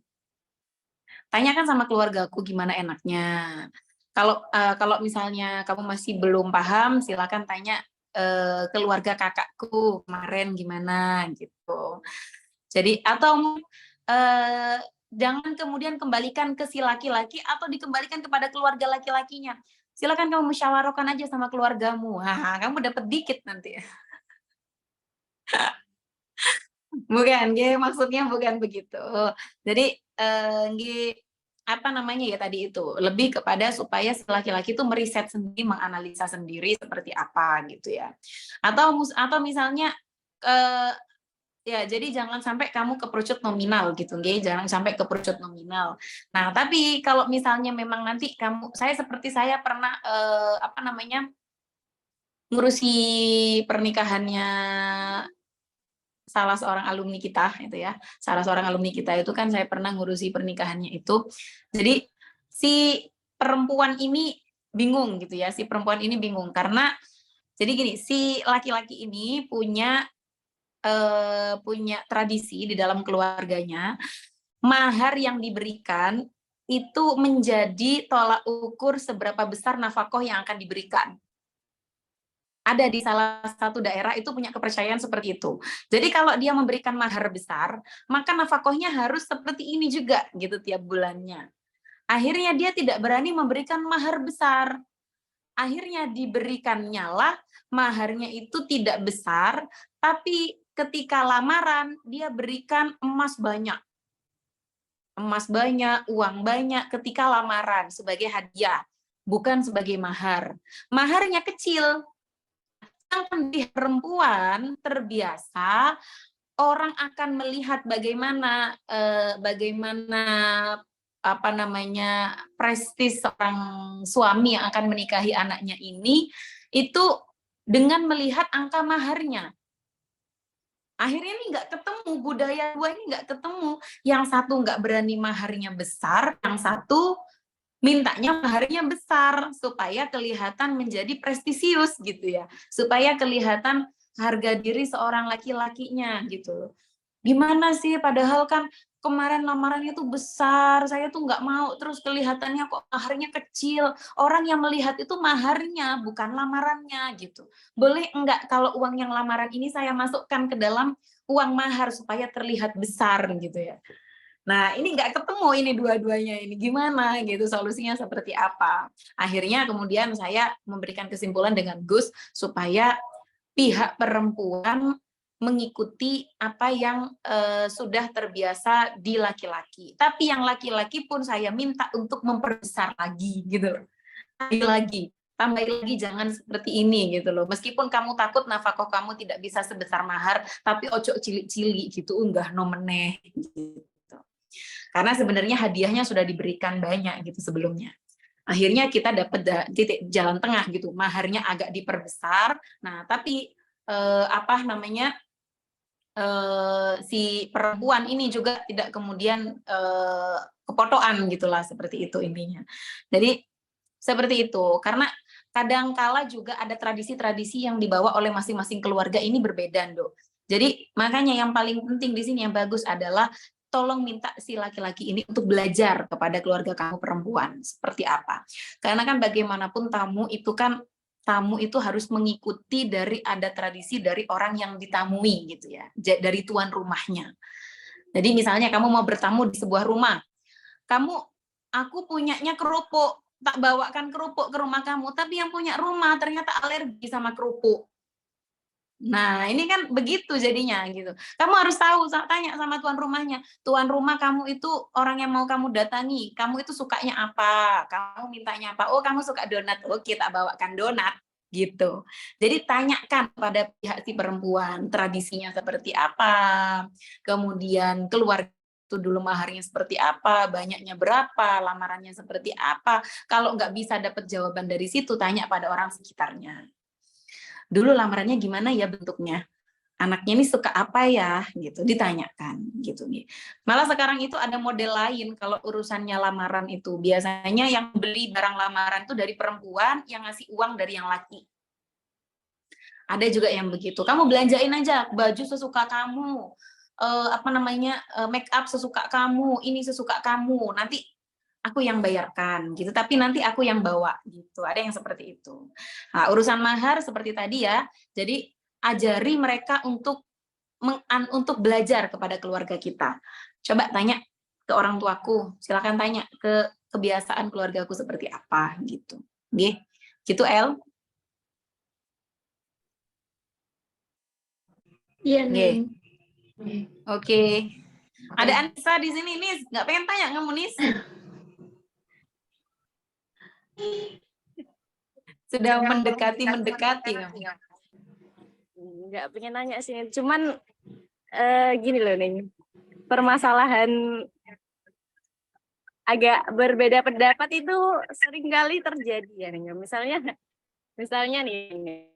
Tanyakan sama keluargaku gimana enaknya. Kalau misalnya kamu masih belum paham, silakan tanya keluarga kakakku kemarin gimana, gitu. Jadi atau jangan kemudian kembalikan ke si laki-laki atau dikembalikan kepada keluarga laki-lakinya. Silakan kamu musyawarahkan aja sama keluargamu. Kamu dapat dikit nanti. Bukan, maksudnya bukan begitu. Jadi apa namanya ya tadi itu, lebih kepada supaya si laki-laki itu meriset sendiri, menganalisa sendiri seperti apa gitu ya. Atau misalnya ya jadi jangan sampai kamu keperucut nominal gitu, jangan sampai keperucut nominal. Nah, tapi kalau misalnya memang nanti saya pernah apa namanya ngurusi pernikahannya salah seorang alumni kita itu ya. Salah seorang alumni kita itu kan saya pernah ngurusi pernikahannya itu. Jadi si perempuan ini bingung gitu ya. Si perempuan ini bingung karena jadi gini, si laki-laki ini punya tradisi di dalam keluarganya, mahar yang diberikan itu menjadi tolak ukur seberapa besar nafkah yang akan diberikan. Ada di salah satu daerah itu punya kepercayaan seperti itu. Jadi kalau dia memberikan mahar besar, maka nafkahnya harus seperti ini juga gitu tiap bulannya. Akhirnya dia tidak berani memberikan mahar besar. Akhirnya diberikannya lah maharnya itu tidak besar, tapi ketika lamaran dia berikan emas banyak. Emas banyak, uang banyak ketika lamaran sebagai hadiah, bukan sebagai mahar. Maharnya kecil. Di perempuan terbiasa orang akan melihat bagaimana apa namanya prestis seorang suami yang akan menikahi anaknya ini itu dengan melihat angka maharnya. Akhirnya ini nggak ketemu, budaya dua ini nggak ketemu. Yang satu nggak berani maharnya besar, yang satu mintanya maharnya besar supaya kelihatan menjadi prestisius gitu ya, supaya kelihatan harga diri seorang laki-lakinya gitu. Gimana sih, padahal kan kemarin lamarannya tuh besar, saya tuh nggak mau, terus kelihatannya kok maharnya kecil. Orang yang melihat itu maharnya, bukan lamarannya gitu. Boleh enggak kalau uang yang lamaran ini saya masukkan ke dalam uang mahar supaya terlihat besar gitu ya. Nah, ini nggak ketemu ini dua-duanya ini. Gimana gitu, solusinya seperti apa? Akhirnya kemudian saya memberikan kesimpulan dengan Gus supaya pihak perempuan mengikuti apa yang sudah terbiasa di laki-laki. Tapi yang laki-laki pun saya minta untuk memperbesar lagi gitu. Tambah lagi jangan seperti ini gitu loh. Meskipun kamu takut nafkah kamu tidak bisa sebesar mahar, tapi ojo cilik-cilik gitu, unggah nomeneh gitu. Karena sebenarnya hadiahnya sudah diberikan banyak gitu sebelumnya. Akhirnya kita dapat titik jalan tengah gitu, maharnya agak diperbesar. Nah, tapi apa namanya si perempuan ini juga tidak kemudian kepotoan gitulah, seperti itu intinya. Jadi seperti itu, karena kadangkala juga ada tradisi-tradisi yang dibawa oleh masing-masing keluarga ini berbeda, Dok. Jadi makanya yang paling penting di sini yang bagus adalah tolong minta si laki-laki ini untuk belajar kepada keluarga kamu perempuan seperti apa. Karena kan bagaimanapun tamu itu harus mengikuti dari adat tradisi dari orang yang ditamui gitu ya, dari tuan rumahnya. Jadi misalnya kamu mau bertamu di sebuah rumah, aku punyanya kerupuk, tak bawakan kerupuk ke rumah kamu, tapi yang punya rumah ternyata alergi sama kerupuk. Nah, ini kan begitu jadinya gitu. Kamu harus tahu, tanya sama tuan rumahnya. Tuan rumah kamu itu orang yang mau kamu datangi, kamu itu sukanya apa? Kamu mintanya apa? Oh, kamu suka donat. Oke, tak bawakan donat gitu. Jadi tanyakan pada pihak si perempuan tradisinya seperti apa, kemudian keluarga itu dulu maharnya seperti apa, banyaknya berapa, lamarannya seperti apa. Kalau nggak bisa dapat jawaban dari situ, tanya pada orang sekitarnya. Dulu lamarannya gimana ya bentuknya? Anaknya ini suka apa ya? Gitu, ditanyakan gitu nih. Malah sekarang itu ada model lain kalau urusannya lamaran itu. Biasanya yang beli barang lamaran itu dari perempuan, yang ngasih uang dari yang laki. Ada juga yang begitu. Kamu belanjain aja baju sesuka kamu, make up sesuka kamu, ini sesuka kamu. Nanti aku yang bayarkan gitu, tapi nanti aku yang bawa gitu. Ada yang seperti itu. Nah, urusan mahar seperti tadi ya. Jadi ajari mereka untuk belajar kepada keluarga kita. Coba tanya ke orang tuaku, silakan tanya ke kebiasaan keluargaku seperti apa gitu. Nggih. Gitu El. Iya, Nggih. Neng. Oke. Ada Anissa di sini, Nis. Nggak pengen tanya kamu, Nis? Sudah mendekati kamu. Nggak pengen nanya sih, cuman gini loh Neng, permasalahan agak berbeda pendapat itu seringkali terjadi ya Neng. Misalnya nih,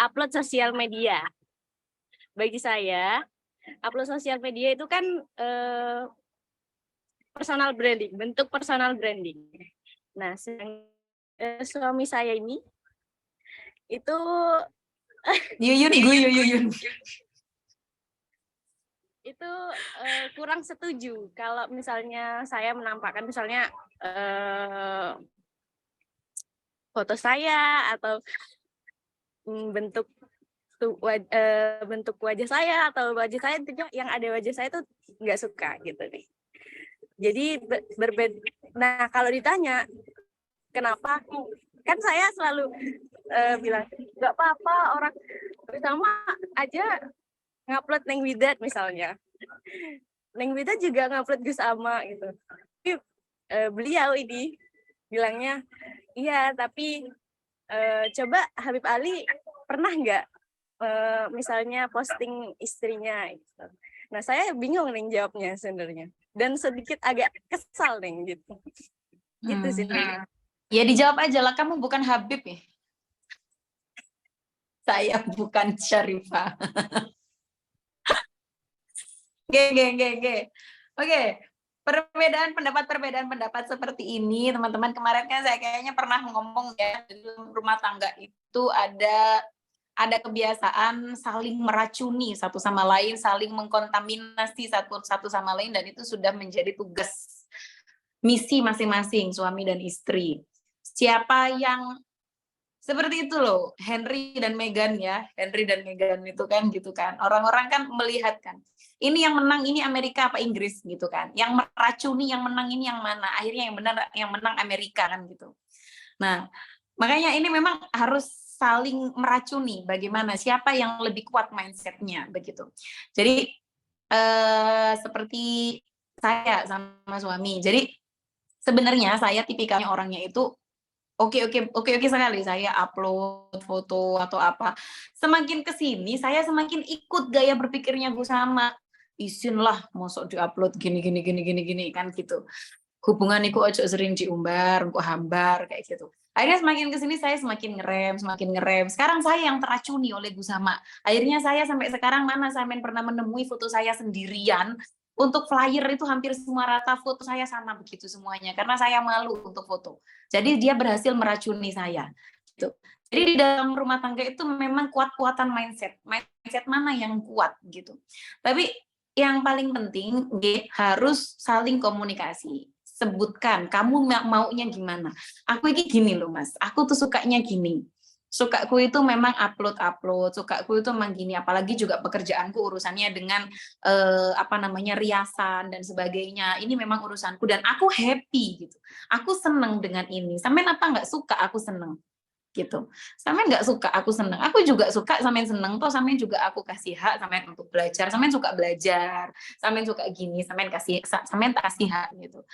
upload sosial media. Bagi saya, upload sosial media itu kan personal branding, bentuk personal branding. Nah, suami saya ini itu Yuyun. Itu kurang setuju kalau misalnya saya menampakkan misalnya foto saya atau bentuk wajah saya atau wajah saya yang ada wajah saya itu nggak suka gitu nih. Jadi berbeda. Nah kalau ditanya kenapa, kan saya selalu bilang nggak apa-apa, orang bersama aja ngupload Neng Widat misalnya. Neng Widat juga ngupload Gus Ama gitu. Tapi beliau ini bilangnya, iya tapi coba Habib Ali pernah nggak misalnya posting istrinya gitu. Nah, saya bingung nih jawabnya sebenarnya. Dan sedikit agak kesal nih gitu. Gitu sih. Ya dijawab aja lah, kamu bukan Habib ya. Saya bukan Syarifah. Oke, perbedaan pendapat seperti ini, teman-teman. Kemarin kan saya kayaknya pernah ngomong ya, di rumah tangga itu ada kebiasaan saling meracuni satu sama lain, saling mengkontaminasi satu sama lain, dan itu sudah menjadi tugas misi masing-masing suami dan istri. Siapa yang seperti itu loh, Henry dan Meghan ya, Henry dan Meghan itu kan gitu kan. Orang-orang kan melihat kan, ini yang menang ini Amerika apa Inggris gitu kan. Yang meracuni yang menang ini yang mana? Akhirnya yang menang Amerika kan gitu. Nah, makanya ini memang harus saling meracuni bagaimana siapa yang lebih kuat mindsetnya begitu. Jadi seperti saya sama suami. Jadi sebenarnya saya tipikalnya orangnya itu oke sekali saya upload foto atau apa. Semakin kesini saya semakin ikut gaya berpikirnya Gus sama. Isin lah, mosok diupload gini kan gitu. Hubungan itu ojo sering diumbar, kok hambar kayak gitu. Akhirnya semakin kesini saya semakin ngerem. Sekarang saya yang teracuni oleh Gus Sama. Akhirnya saya sampai sekarang mana sampai pernah menemui foto saya sendirian. Untuk flyer itu hampir semua rata foto saya sama begitu semuanya karena saya malu untuk foto. Jadi dia berhasil meracuni saya. Gitu. Jadi di dalam rumah tangga itu memang kuat-kuatan mindset mana yang kuat gitu. Tapi yang paling penting harus saling komunikasi. Sebutkan kamu maunya gimana. Aku ini gini loh Mas. Aku tuh sukanya gini. Sukaku itu memang upload, sukaku itu memang gini, apalagi juga pekerjaanku urusannya dengan riasan dan sebagainya. Ini memang urusanku dan aku happy gitu. Aku seneng dengan ini. Sampean apa nggak suka aku seneng gitu. Sampean nggak suka aku seneng. Aku juga suka sampean seneng. Toh sampean juga aku kasih hak sampean untuk belajar. Sampean suka belajar. Sampean suka gini. Sampean kasih hak gitu.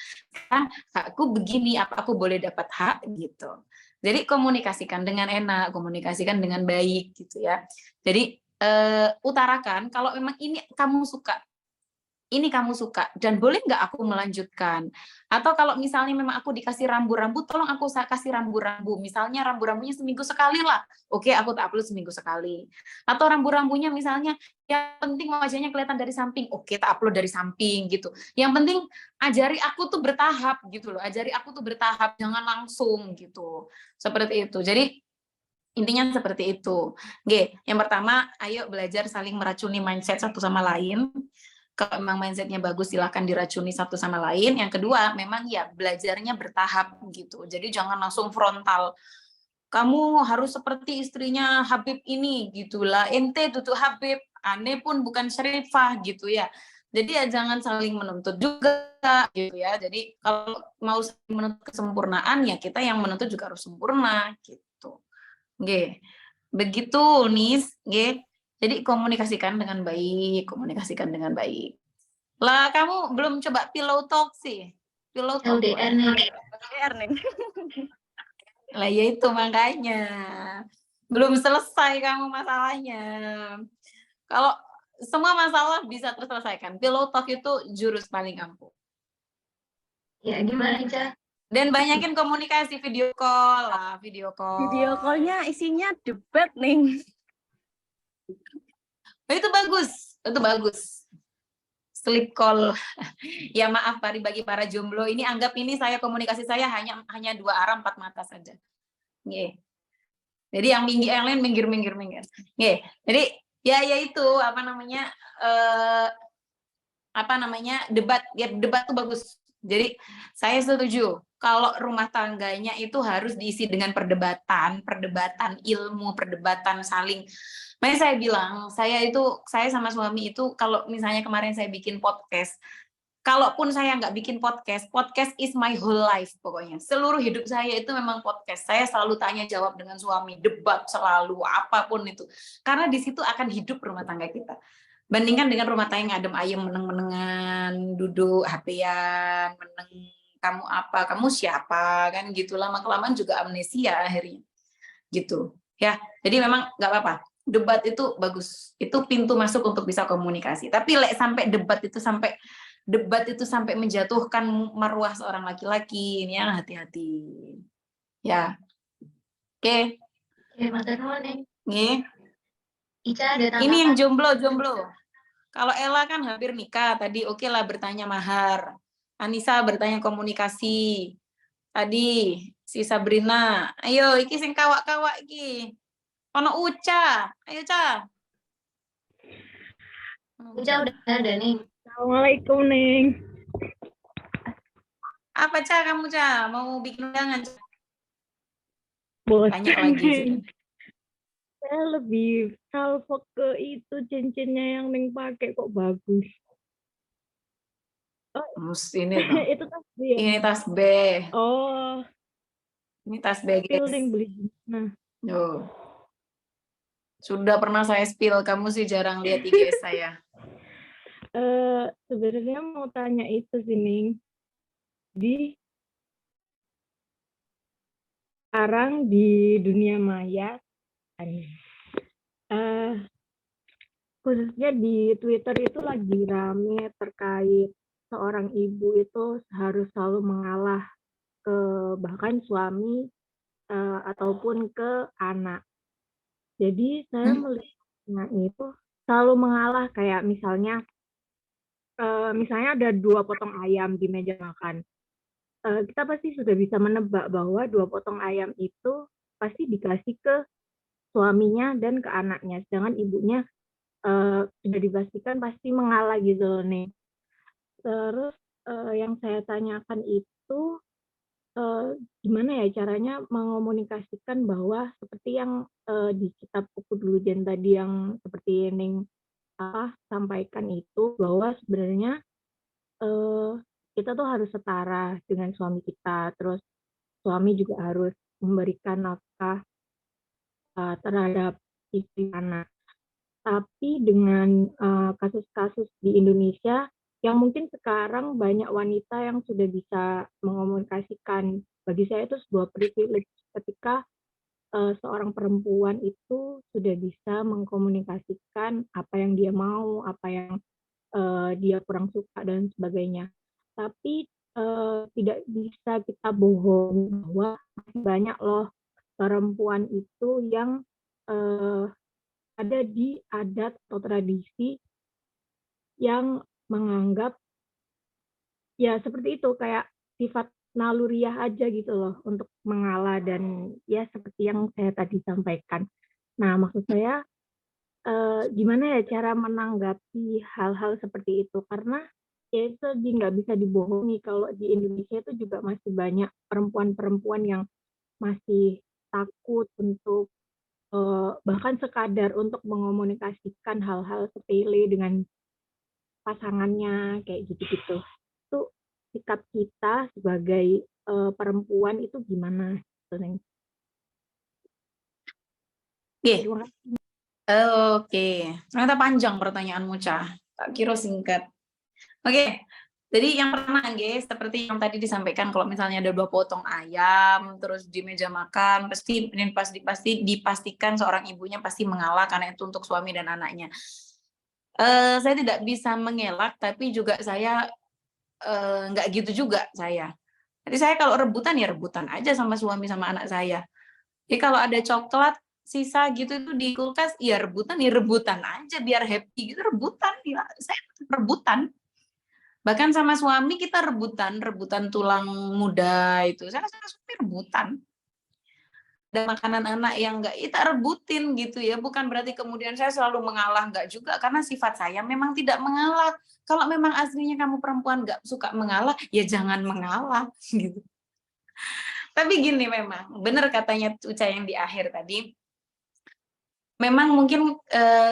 Kan hakku begini. Apa aku boleh dapat hak gitu. Jadi komunikasikan dengan enak, komunikasikan dengan baik gitu ya. Jadi utarakan kalau memang ini kamu suka dan boleh nggak aku melanjutkan? Atau kalau misalnya memang aku dikasih rambu-rambu, tolong aku kasih rambu-rambu. Misalnya rambu-rambunya seminggu sekali lah. Oke, aku tak upload seminggu sekali. Atau rambu-rambunya misalnya yang penting wajahnya kelihatan dari samping. Oke, tak upload dari samping gitu. Yang penting ajari aku tuh bertahap gitu loh. Ajari aku tuh bertahap, jangan langsung gitu. Seperti itu. Jadi intinya seperti itu. Oke, yang pertama, ayo belajar saling meracuni mindset satu sama lain. Kalau memang mindsetnya bagus silahkan diracuni satu sama lain. Yang kedua memang ya belajarnya bertahap gitu. Jadi jangan langsung frontal. Kamu harus seperti istrinya Habib ini gitulah. Ente tutup Habib, aneh pun bukan Syarifah gitu ya. Jadi ya jangan saling menuntut juga gitu ya. Jadi kalau mau menuntut kesempurnaan ya kita yang menuntut juga harus sempurna gitu. Oke. Begitu Nis, oke. Jadi komunikasikan dengan baik. Lah kamu belum coba pillow talk sih. Pillow talk. LDR nih. LDR nih. Lah ya itu makanya. Belum selesai kamu masalahnya. Kalau semua masalah bisa terselesaikan. Pillow talk itu jurus paling ampuh. Ya gimana aja? Dan banyakin komunikasi video call lah, video call. Video call-nya isinya debat nih. Itu bagus. Sleep call. Ya maaf bagi para jomblo ini anggap ini komunikasi saya hanya 2 arah 4 mata saja. Nggih. Jadi yang lain minggir. Nggih. Jadi ya itu debat tuh bagus. Jadi saya setuju kalau rumah tangganya itu harus diisi dengan perdebatan ilmu, perdebatan saling. Makanya saya bilang, saya sama suami itu kalau misalnya kemarin saya bikin podcast, kalaupun saya nggak bikin podcast is my whole life pokoknya. Seluruh hidup saya itu memang podcast. Saya selalu tanya jawab dengan suami, debat selalu, apapun itu. Karena di situ akan hidup rumah tangga kita. Bandingkan dengan rumah tangga yang adem ayem, meneng-menengan, duduk HP-an, meneng, kamu apa, kamu siapa, kan gitu. Lama-kelamaan juga amnesia akhirnya. Gitu. Ya, jadi memang nggak apa-apa. Debat itu bagus, itu pintu masuk untuk bisa komunikasi. Tapi sampai debat itu sampai menjatuhkan marwah seorang laki-laki, ini ya hati-hati. Ya. Oke. Oke, matur nuwun nih. Nggih. Ica ada Ini yang tanggapan? jomblo. Kalau Ella kan hampir nikah tadi, oke lah bertanya mahar. Anissa bertanya komunikasi. Tadi si Sabrina, ayo iki sing kawak-kawak iki. Ono Uca, ayo Ca. Ica udah ada nih. Assalamualaikum, Neng. Apa Ca kamu Ca? Mau bikin undangan? Ca? Bosan, Banyak lagi Neng. sudah. Saya lebih salvo ke itu cincinnya yang Neng pakai kok bagus. Ini toh. Itu tas dia. Ini tas B. Oh, Ini tas B, spill guys. Neng beli. Nah, Yo. Sudah pernah saya spill, kamu sih jarang lihat IG saya. sebenarnya mau tanya itu sih, Neng. Sekarang di dunia maya, khususnya di Twitter itu lagi rame terkait seorang ibu itu harus selalu mengalah ke bahkan suami ataupun ke anak. Jadi saya melihatnya itu selalu mengalah, kayak misalnya ada 2 potong ayam di meja makan. Kita pasti sudah bisa menebak bahwa 2 potong ayam itu pasti dikasih ke suaminya dan ke anaknya, sedangkan ibunya sudah dipastikan pasti mengalah gitu loh nih. Terus yang saya tanyakan itu gimana ya caranya mengomunikasikan bahwa seperti yang di kitab Kuku Dulujen tadi yang seperti Neng sampaikan itu, bahwa sebenarnya kita tuh harus setara dengan suami kita, terus suami juga harus memberikan nafkah terhadap istri anak. Tapi dengan kasus-kasus di Indonesia yang mungkin sekarang banyak wanita yang sudah bisa mengomunikasikan, bagi saya itu sebuah privilege ketika seorang perempuan itu sudah bisa mengkomunikasikan apa yang dia mau, apa yang dia kurang suka dan sebagainya. Tapi tidak bisa kita bohong bahwa masih banyak loh perempuan itu yang ada di adat atau tradisi yang menganggap ya seperti itu, kayak sifat naluriah aja gitu loh untuk mengalah, dan ya seperti yang saya tadi sampaikan. Nah, maksud saya gimana ya cara menanggapi hal-hal seperti itu, karena ya itu nggak bisa dibohongi kalau di Indonesia itu juga masih banyak perempuan-perempuan yang masih takut untuk bahkan sekadar untuk mengomunikasikan hal-hal sepele dengan pasangannya kayak gitu-gitu. Itu sikap kita sebagai perempuan itu gimana? Oke, ternyata panjang pertanyaanmu, Cah. Tak kira singkat. Oke, jadi yang pertama, guys, seperti yang tadi disampaikan, kalau misalnya ada 2 potong ayam, terus di meja makan, pasti dipastikan seorang ibunya pasti mengalah karena itu untuk suami dan anaknya. Saya tidak bisa mengelak, tapi juga saya nggak gitu juga saya. Jadi saya kalau rebutan ya rebutan aja sama suami sama anak saya. Jadi kalau ada coklat sisa gitu itu di kulkas, ya rebutan aja biar happy gitu, rebutan ya. Saya rebutan. Bahkan sama suami kita rebutan tulang muda itu. Saya sama suami rebutan. Ada makanan anak yang enggak kita rebutin gitu ya. Bukan berarti kemudian saya selalu mengalah, enggak juga, karena sifat saya memang tidak mengalah. Kalau memang aslinya kamu perempuan enggak suka mengalah, ya jangan mengalah gitu. Tapi gini, memang benar katanya Uca yang di akhir tadi, memang mungkin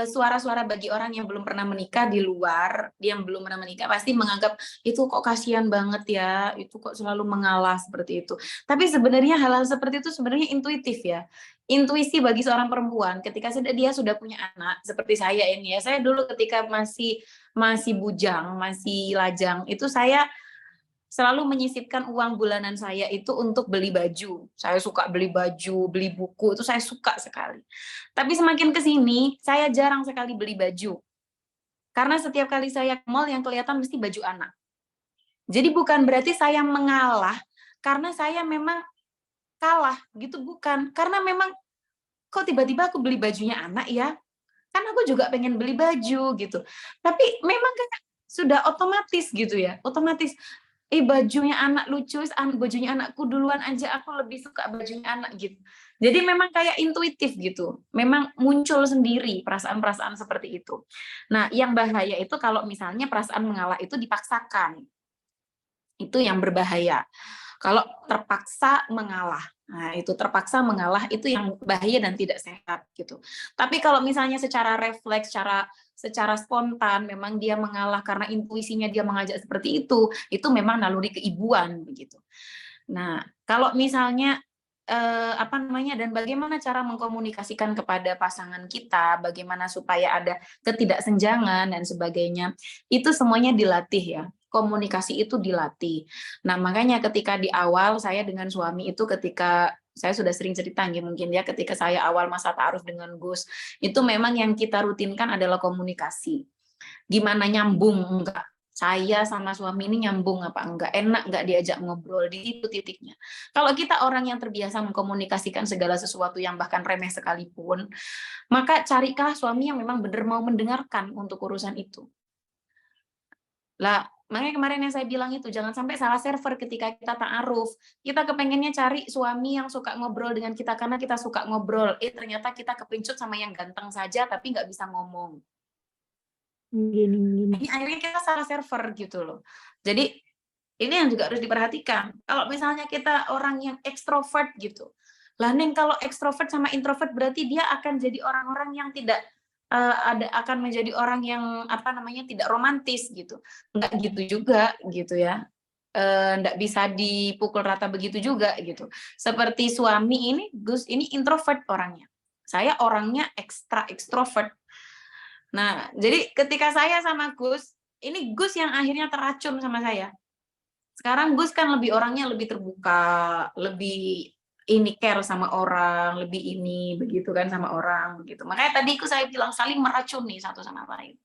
suara-suara bagi orang yang belum pernah menikah di luar, yang belum pernah menikah pasti menganggap itu kok kasihan banget ya, itu kok selalu mengalah seperti itu. Tapi sebenarnya hal-hal seperti itu sebenarnya intuitif ya. Intuisi bagi seorang perempuan ketika dia sudah punya anak, seperti saya ini ya. Saya dulu ketika masih bujang, masih lajang, itu saya selalu menyisipkan uang bulanan saya itu untuk beli baju. Saya suka beli baju, beli buku, itu saya suka sekali. Tapi semakin ke sini, saya jarang sekali beli baju. Karena setiap kali saya ke mall yang kelihatan mesti baju anak. Jadi bukan berarti saya mengalah, karena saya memang kalah, gitu bukan. Karena memang, kok tiba-tiba aku beli bajunya anak ya? Kan aku juga pengen beli baju, gitu. Tapi memang kayak sudah otomatis gitu ya, otomatis. Bajunya anak lucu, bajunya anakku duluan aja, aku lebih suka bajunya anak gitu. Jadi memang kayak intuitif gitu, memang muncul sendiri perasaan-perasaan seperti itu. Nah, yang bahaya itu kalau misalnya perasaan mengalah itu dipaksakan, itu yang berbahaya. Kalau terpaksa mengalah, nah itu terpaksa mengalah itu yang bahaya dan tidak sehat gitu. Tapi kalau misalnya secara refleks, secara spontan memang dia mengalah karena intuisinya dia mengajak seperti itu memang naluri keibuan begitu. Nah, kalau misalnya dan bagaimana cara mengkomunikasikan kepada pasangan kita, bagaimana supaya ada ketidaksenjangan dan sebagainya, itu semuanya dilatih ya. Komunikasi itu dilatih. Nah, makanya ketika di awal saya dengan suami itu ketika saya sudah sering cerita mungkin ya, ketika saya awal masa ta'aruf dengan Gus, itu memang yang kita rutinkan adalah komunikasi. Gimana nyambung enggak? Saya sama suami ini nyambung apa enggak? Enak enggak diajak ngobrol? Di situ titiknya. Kalau kita orang yang terbiasa mengkomunikasikan segala sesuatu yang bahkan remeh sekalipun, maka carilah suami yang memang benar mau mendengarkan untuk urusan itu. Lah, makanya kemarin yang saya bilang itu, jangan sampai salah server ketika kita ta'aruf. Kita kepengennya cari suami yang suka ngobrol dengan kita karena kita suka ngobrol. Ternyata kita kepincut sama yang ganteng saja tapi nggak bisa ngomong. Gini. Ini akhirnya kita salah server gitu loh. Jadi ini yang juga harus diperhatikan. Kalau misalnya kita orang yang ekstrovert gitu, lah Neng kalau ekstrovert sama introvert berarti dia akan jadi orang-orang yang tidak akan menjadi orang yang tidak romantis gitu. Enggak gitu juga gitu ya. Enggak bisa dipukul rata begitu juga gitu. Seperti suami ini, Gus ini introvert orangnya. Saya orangnya ekstrovert. Nah, jadi ketika saya sama Gus, ini Gus yang akhirnya teracun sama saya. Sekarang Gus kan orangnya lebih terbuka, lebih care sama orang, lebih begitu kan sama orang begitu. Makanya tadi saya bilang saling meracuni satu sama lain.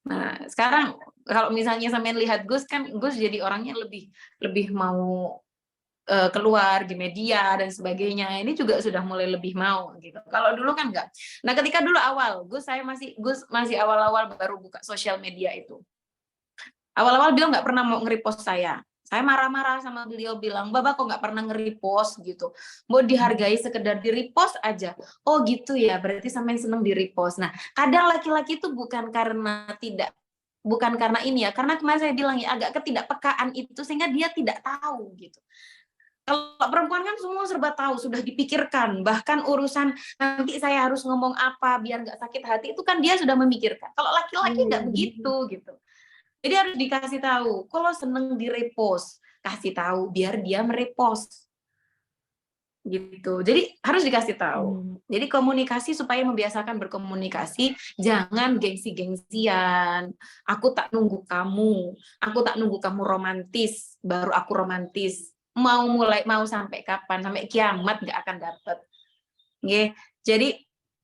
Nah, sekarang kalau misalnya sampean lihat Gus kan Gus jadi orangnya lebih mau keluar di media dan sebagainya. Ini juga sudah mulai lebih mau gitu. Kalau dulu kan enggak. Nah, ketika dulu awal, Gus masih awal-awal baru buka sosial media itu. Awal-awal beliau nggak pernah mau nge-repost saya. Saya marah-marah sama beliau bilang, "Bapak kok nggak pernah nge-repost gitu. Mau dihargai sekedar di-repost aja." Oh gitu ya, berarti sampai seneng di-repost. Nah, kadang laki-laki itu bukan karena ini ya, karena kemarin saya bilang ya agak ketidakpekaan itu sehingga dia tidak tahu gitu. Kalau perempuan kan semua serba tahu, sudah dipikirkan. Bahkan urusan nanti saya harus ngomong apa biar nggak sakit hati, itu kan dia sudah memikirkan. Kalau laki-laki nggak begitu gitu. Jadi harus dikasih tahu. Kalau seneng di-repost, kasih tahu biar dia merepost. Gitu. Jadi harus dikasih tahu. Jadi komunikasi supaya membiasakan berkomunikasi, jangan gengsi-gengsian. Aku tak nunggu kamu romantis, baru aku romantis. Mau sampai kapan? Sampai kiamat nggak akan dapat. Nggih. Jadi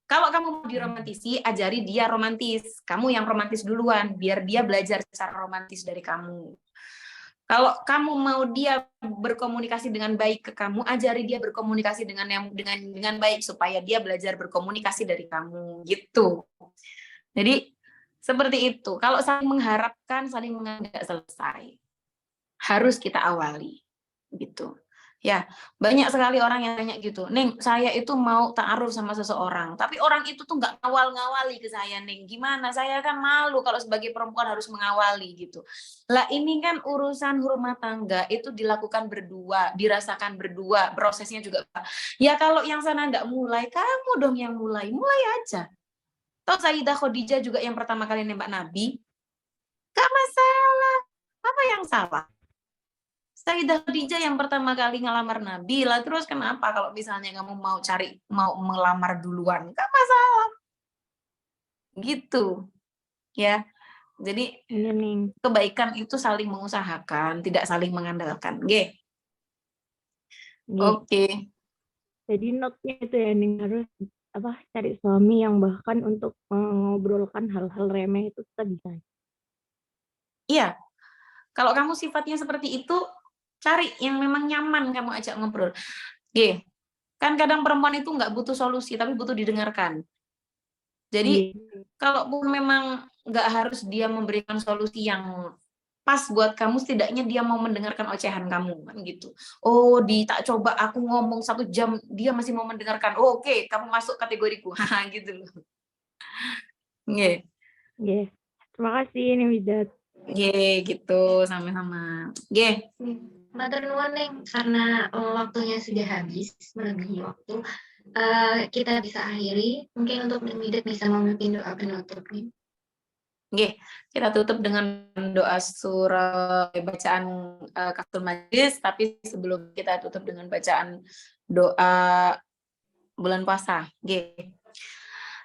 kalau kamu mau diromantisi, ajari dia romantis. Kamu yang romantis duluan, biar dia belajar cara romantis dari kamu. Kalau kamu mau dia berkomunikasi dengan baik ke kamu, ajari dia berkomunikasi dengan baik supaya dia belajar berkomunikasi dari kamu, gitu. Jadi seperti itu. Kalau saling mengharapkan, saling menganggap selesai, harus kita awali, gitu. Ya, banyak sekali orang yang tanya gitu, "Neng, saya itu mau ta'aruf sama seseorang, tapi orang itu tuh nggak ngawali ke saya, Neng. Gimana? Saya kan malu kalau sebagai perempuan harus mengawali gitu." Lah ini kan urusan rumah tangga itu dilakukan berdua, dirasakan berdua, prosesnya juga. Ya kalau yang sana nggak mulai, kamu dong yang mulai aja. Toh Sayyidah Khadijah juga yang pertama kali nembak Nabi, nggak masalah. Apa yang salah? Sayyidah Khadijah yang pertama kali ngelamar Nabi, lah terus kenapa kalau misalnya kamu mau melamar duluan? Enggak masalah. Gitu. Ya. Jadi Iya, Neng. kebaikan itu saling mengusahakan, tidak saling mengandalkan. Oke. Nggih. Oke. Jadi note-nya itu ya, Neng, harus cari suami yang bahkan untuk mengobrolkan hal-hal remeh itu kita bisa. Iya. Kalau kamu sifatnya seperti itu, cari yang memang nyaman kamu ajak ngobrol. Oke. Kan kadang perempuan itu nggak butuh solusi, tapi butuh didengarkan. Jadi, kalaupun memang nggak harus dia memberikan solusi yang pas buat kamu, setidaknya dia mau mendengarkan ocehan kamu, kan gitu. Oh, tak coba aku ngomong 1 jam, dia masih mau mendengarkan. Oh, oke, kamu masuk kategoriku. Haha, gitu loh. Nggih. Nggih. Terima kasih, Neng Widat. Nggih, gitu, sama-sama. Nggih. Matur nuwun Neng, karena waktunya sudah habis, melebihi waktu. Kita bisa akhiri. Mungkin untuk Neng Widat bisa memimpin doa penutup nih. Nggih, kita tutup dengan doa surah bacaan Kafatul Majlis, tapi sebelum kita tutup dengan bacaan doa bulan puasa. Nggih.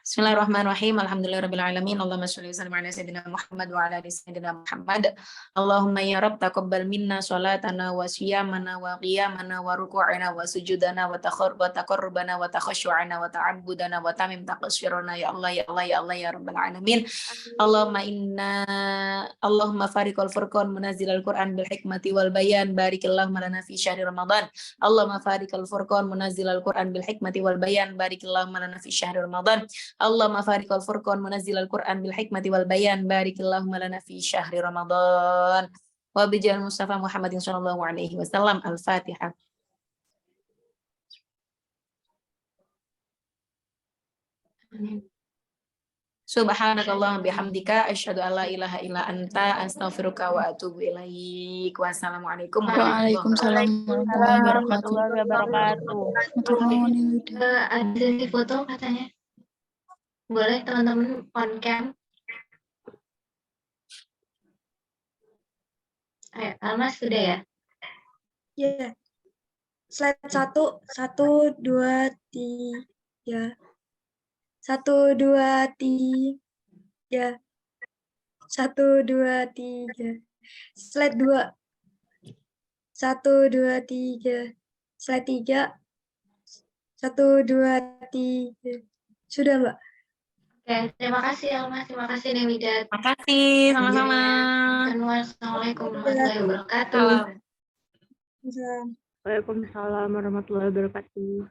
Bismillahirrahmanirrahim. Alhamdulillahirabbil alamin. Allahumma shalli wa sallim ala sayyidina Muhammad wa ala ali sayyidina Muhammad. Allahumma ya Rabb taqabbal minna salatana wa siyamana wa qiyamana wa ruku'ana wa sujudana wa taqarrubana wa takhashu'ana wa ta'abbudana wa tamim taqassirana ya Allah ya Allah ya Allah ya rabbal alamin. Allahumma fariqal furqan munazzilal Qur'an bil hikmati wal bayan barikillahumma lana fi syahri Ramadan. Allahumma fariqal furqan munazzilal Qur'an bil hikmati wal bayan barikillahumma lana fi syahri Ramadan. Allahumma fariqal furqan munazzilal Qur'an bil hikmati wal bayan barikillahumma lana fi syahri Ramadan. Wa bijal Mustafa Muhammadin sallallahu alaihi wasallam. Al-Fatihah. Subhanakallahumma bihamdika asyhadu an la ilaha illa anta astaghfiruka wa atubu ilaik. Wassalamualaikum Waalaikumsalam Warahmatullahi wabarakatuh. Ada sesi foto katanya. Boleh teman-teman on cam. Ayo, Almas sudah ya? Ya. Slide 1, 1, 2, 3. 1, 2, 3. 1, 2, 3. Slide 2. 1, 2, 3. Slide 3. 1, 2, 3. Sudah, Mbak? Oke, terima kasih Almas, terima kasih Neng Widat. Terima kasih, sama-sama. Assalamualaikum warahmatullahi wabarakatuh. Salam. Waalaikumsalam warahmatullahi wabarakatuh.